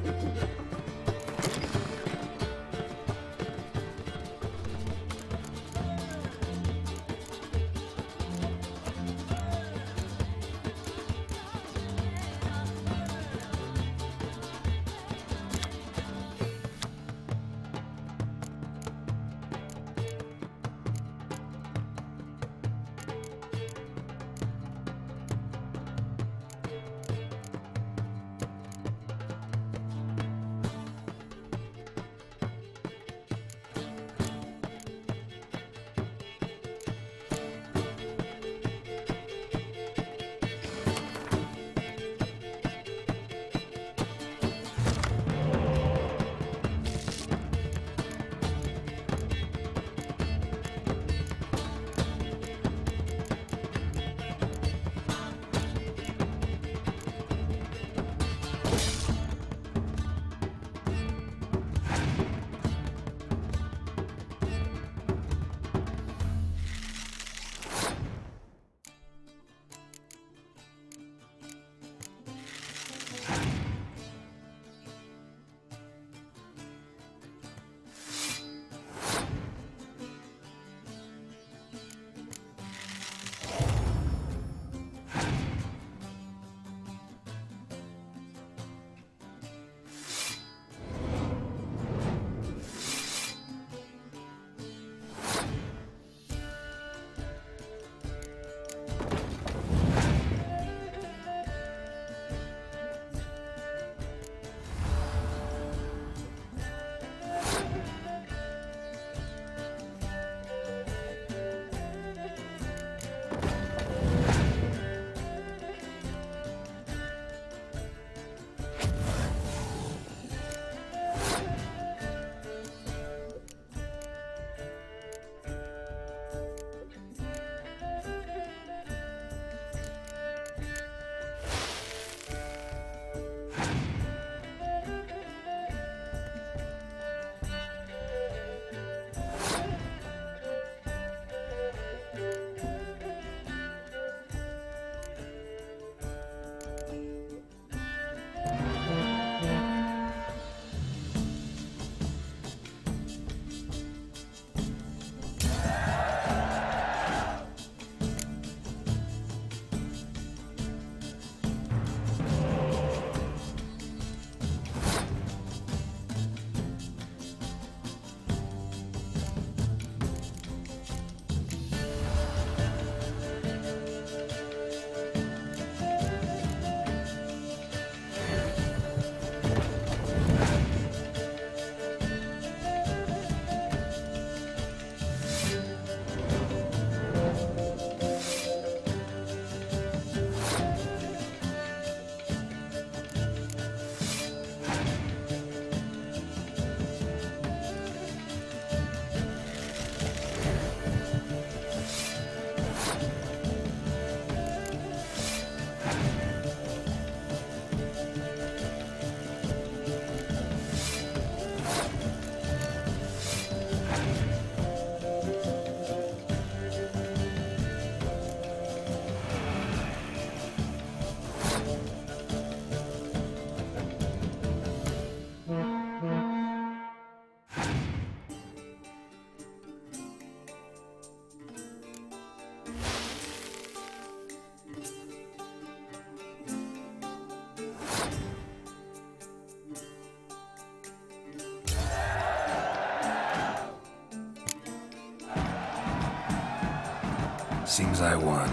Seems I won.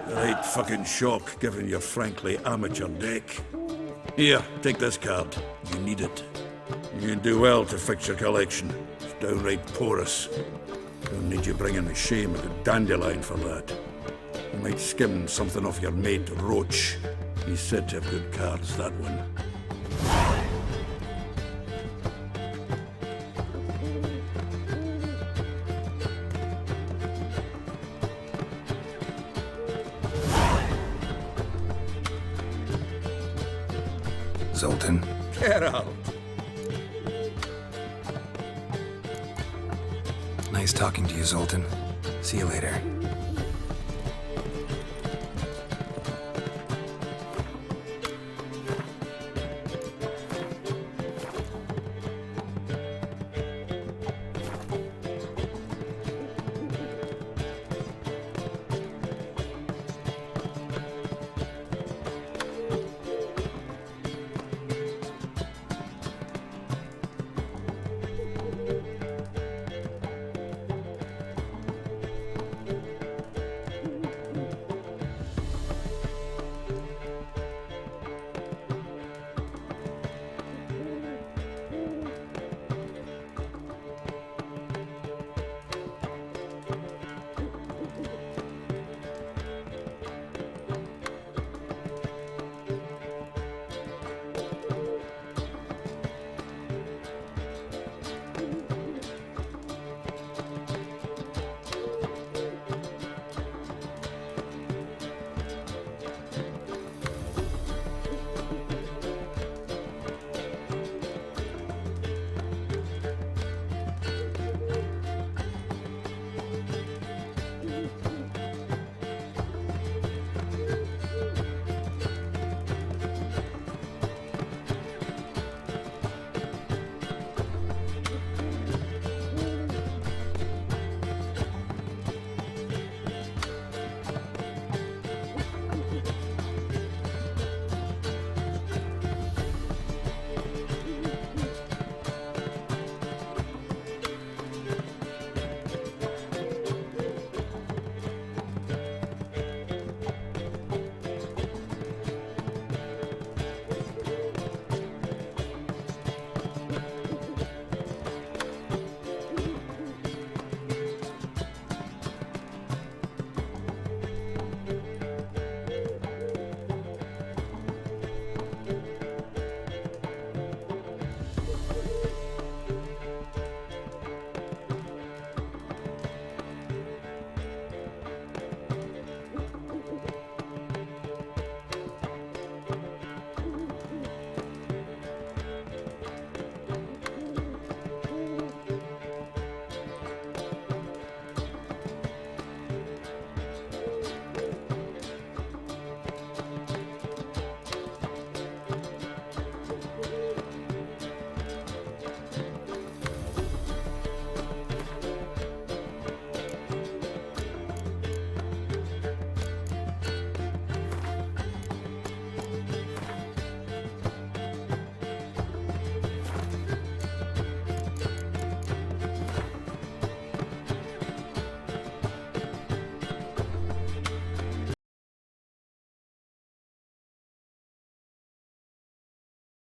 Right fucking shock, given your frankly amateur deck. Here, take this card. You need it. You can do well to fix your collection. It's downright porous. Don't need you bringing the shame of a dandelion for that. You might skim something off your mate Roach. He's said to have good cards, that one. Zoltan. Get out. Nice talking to you, Zoltan. See you later.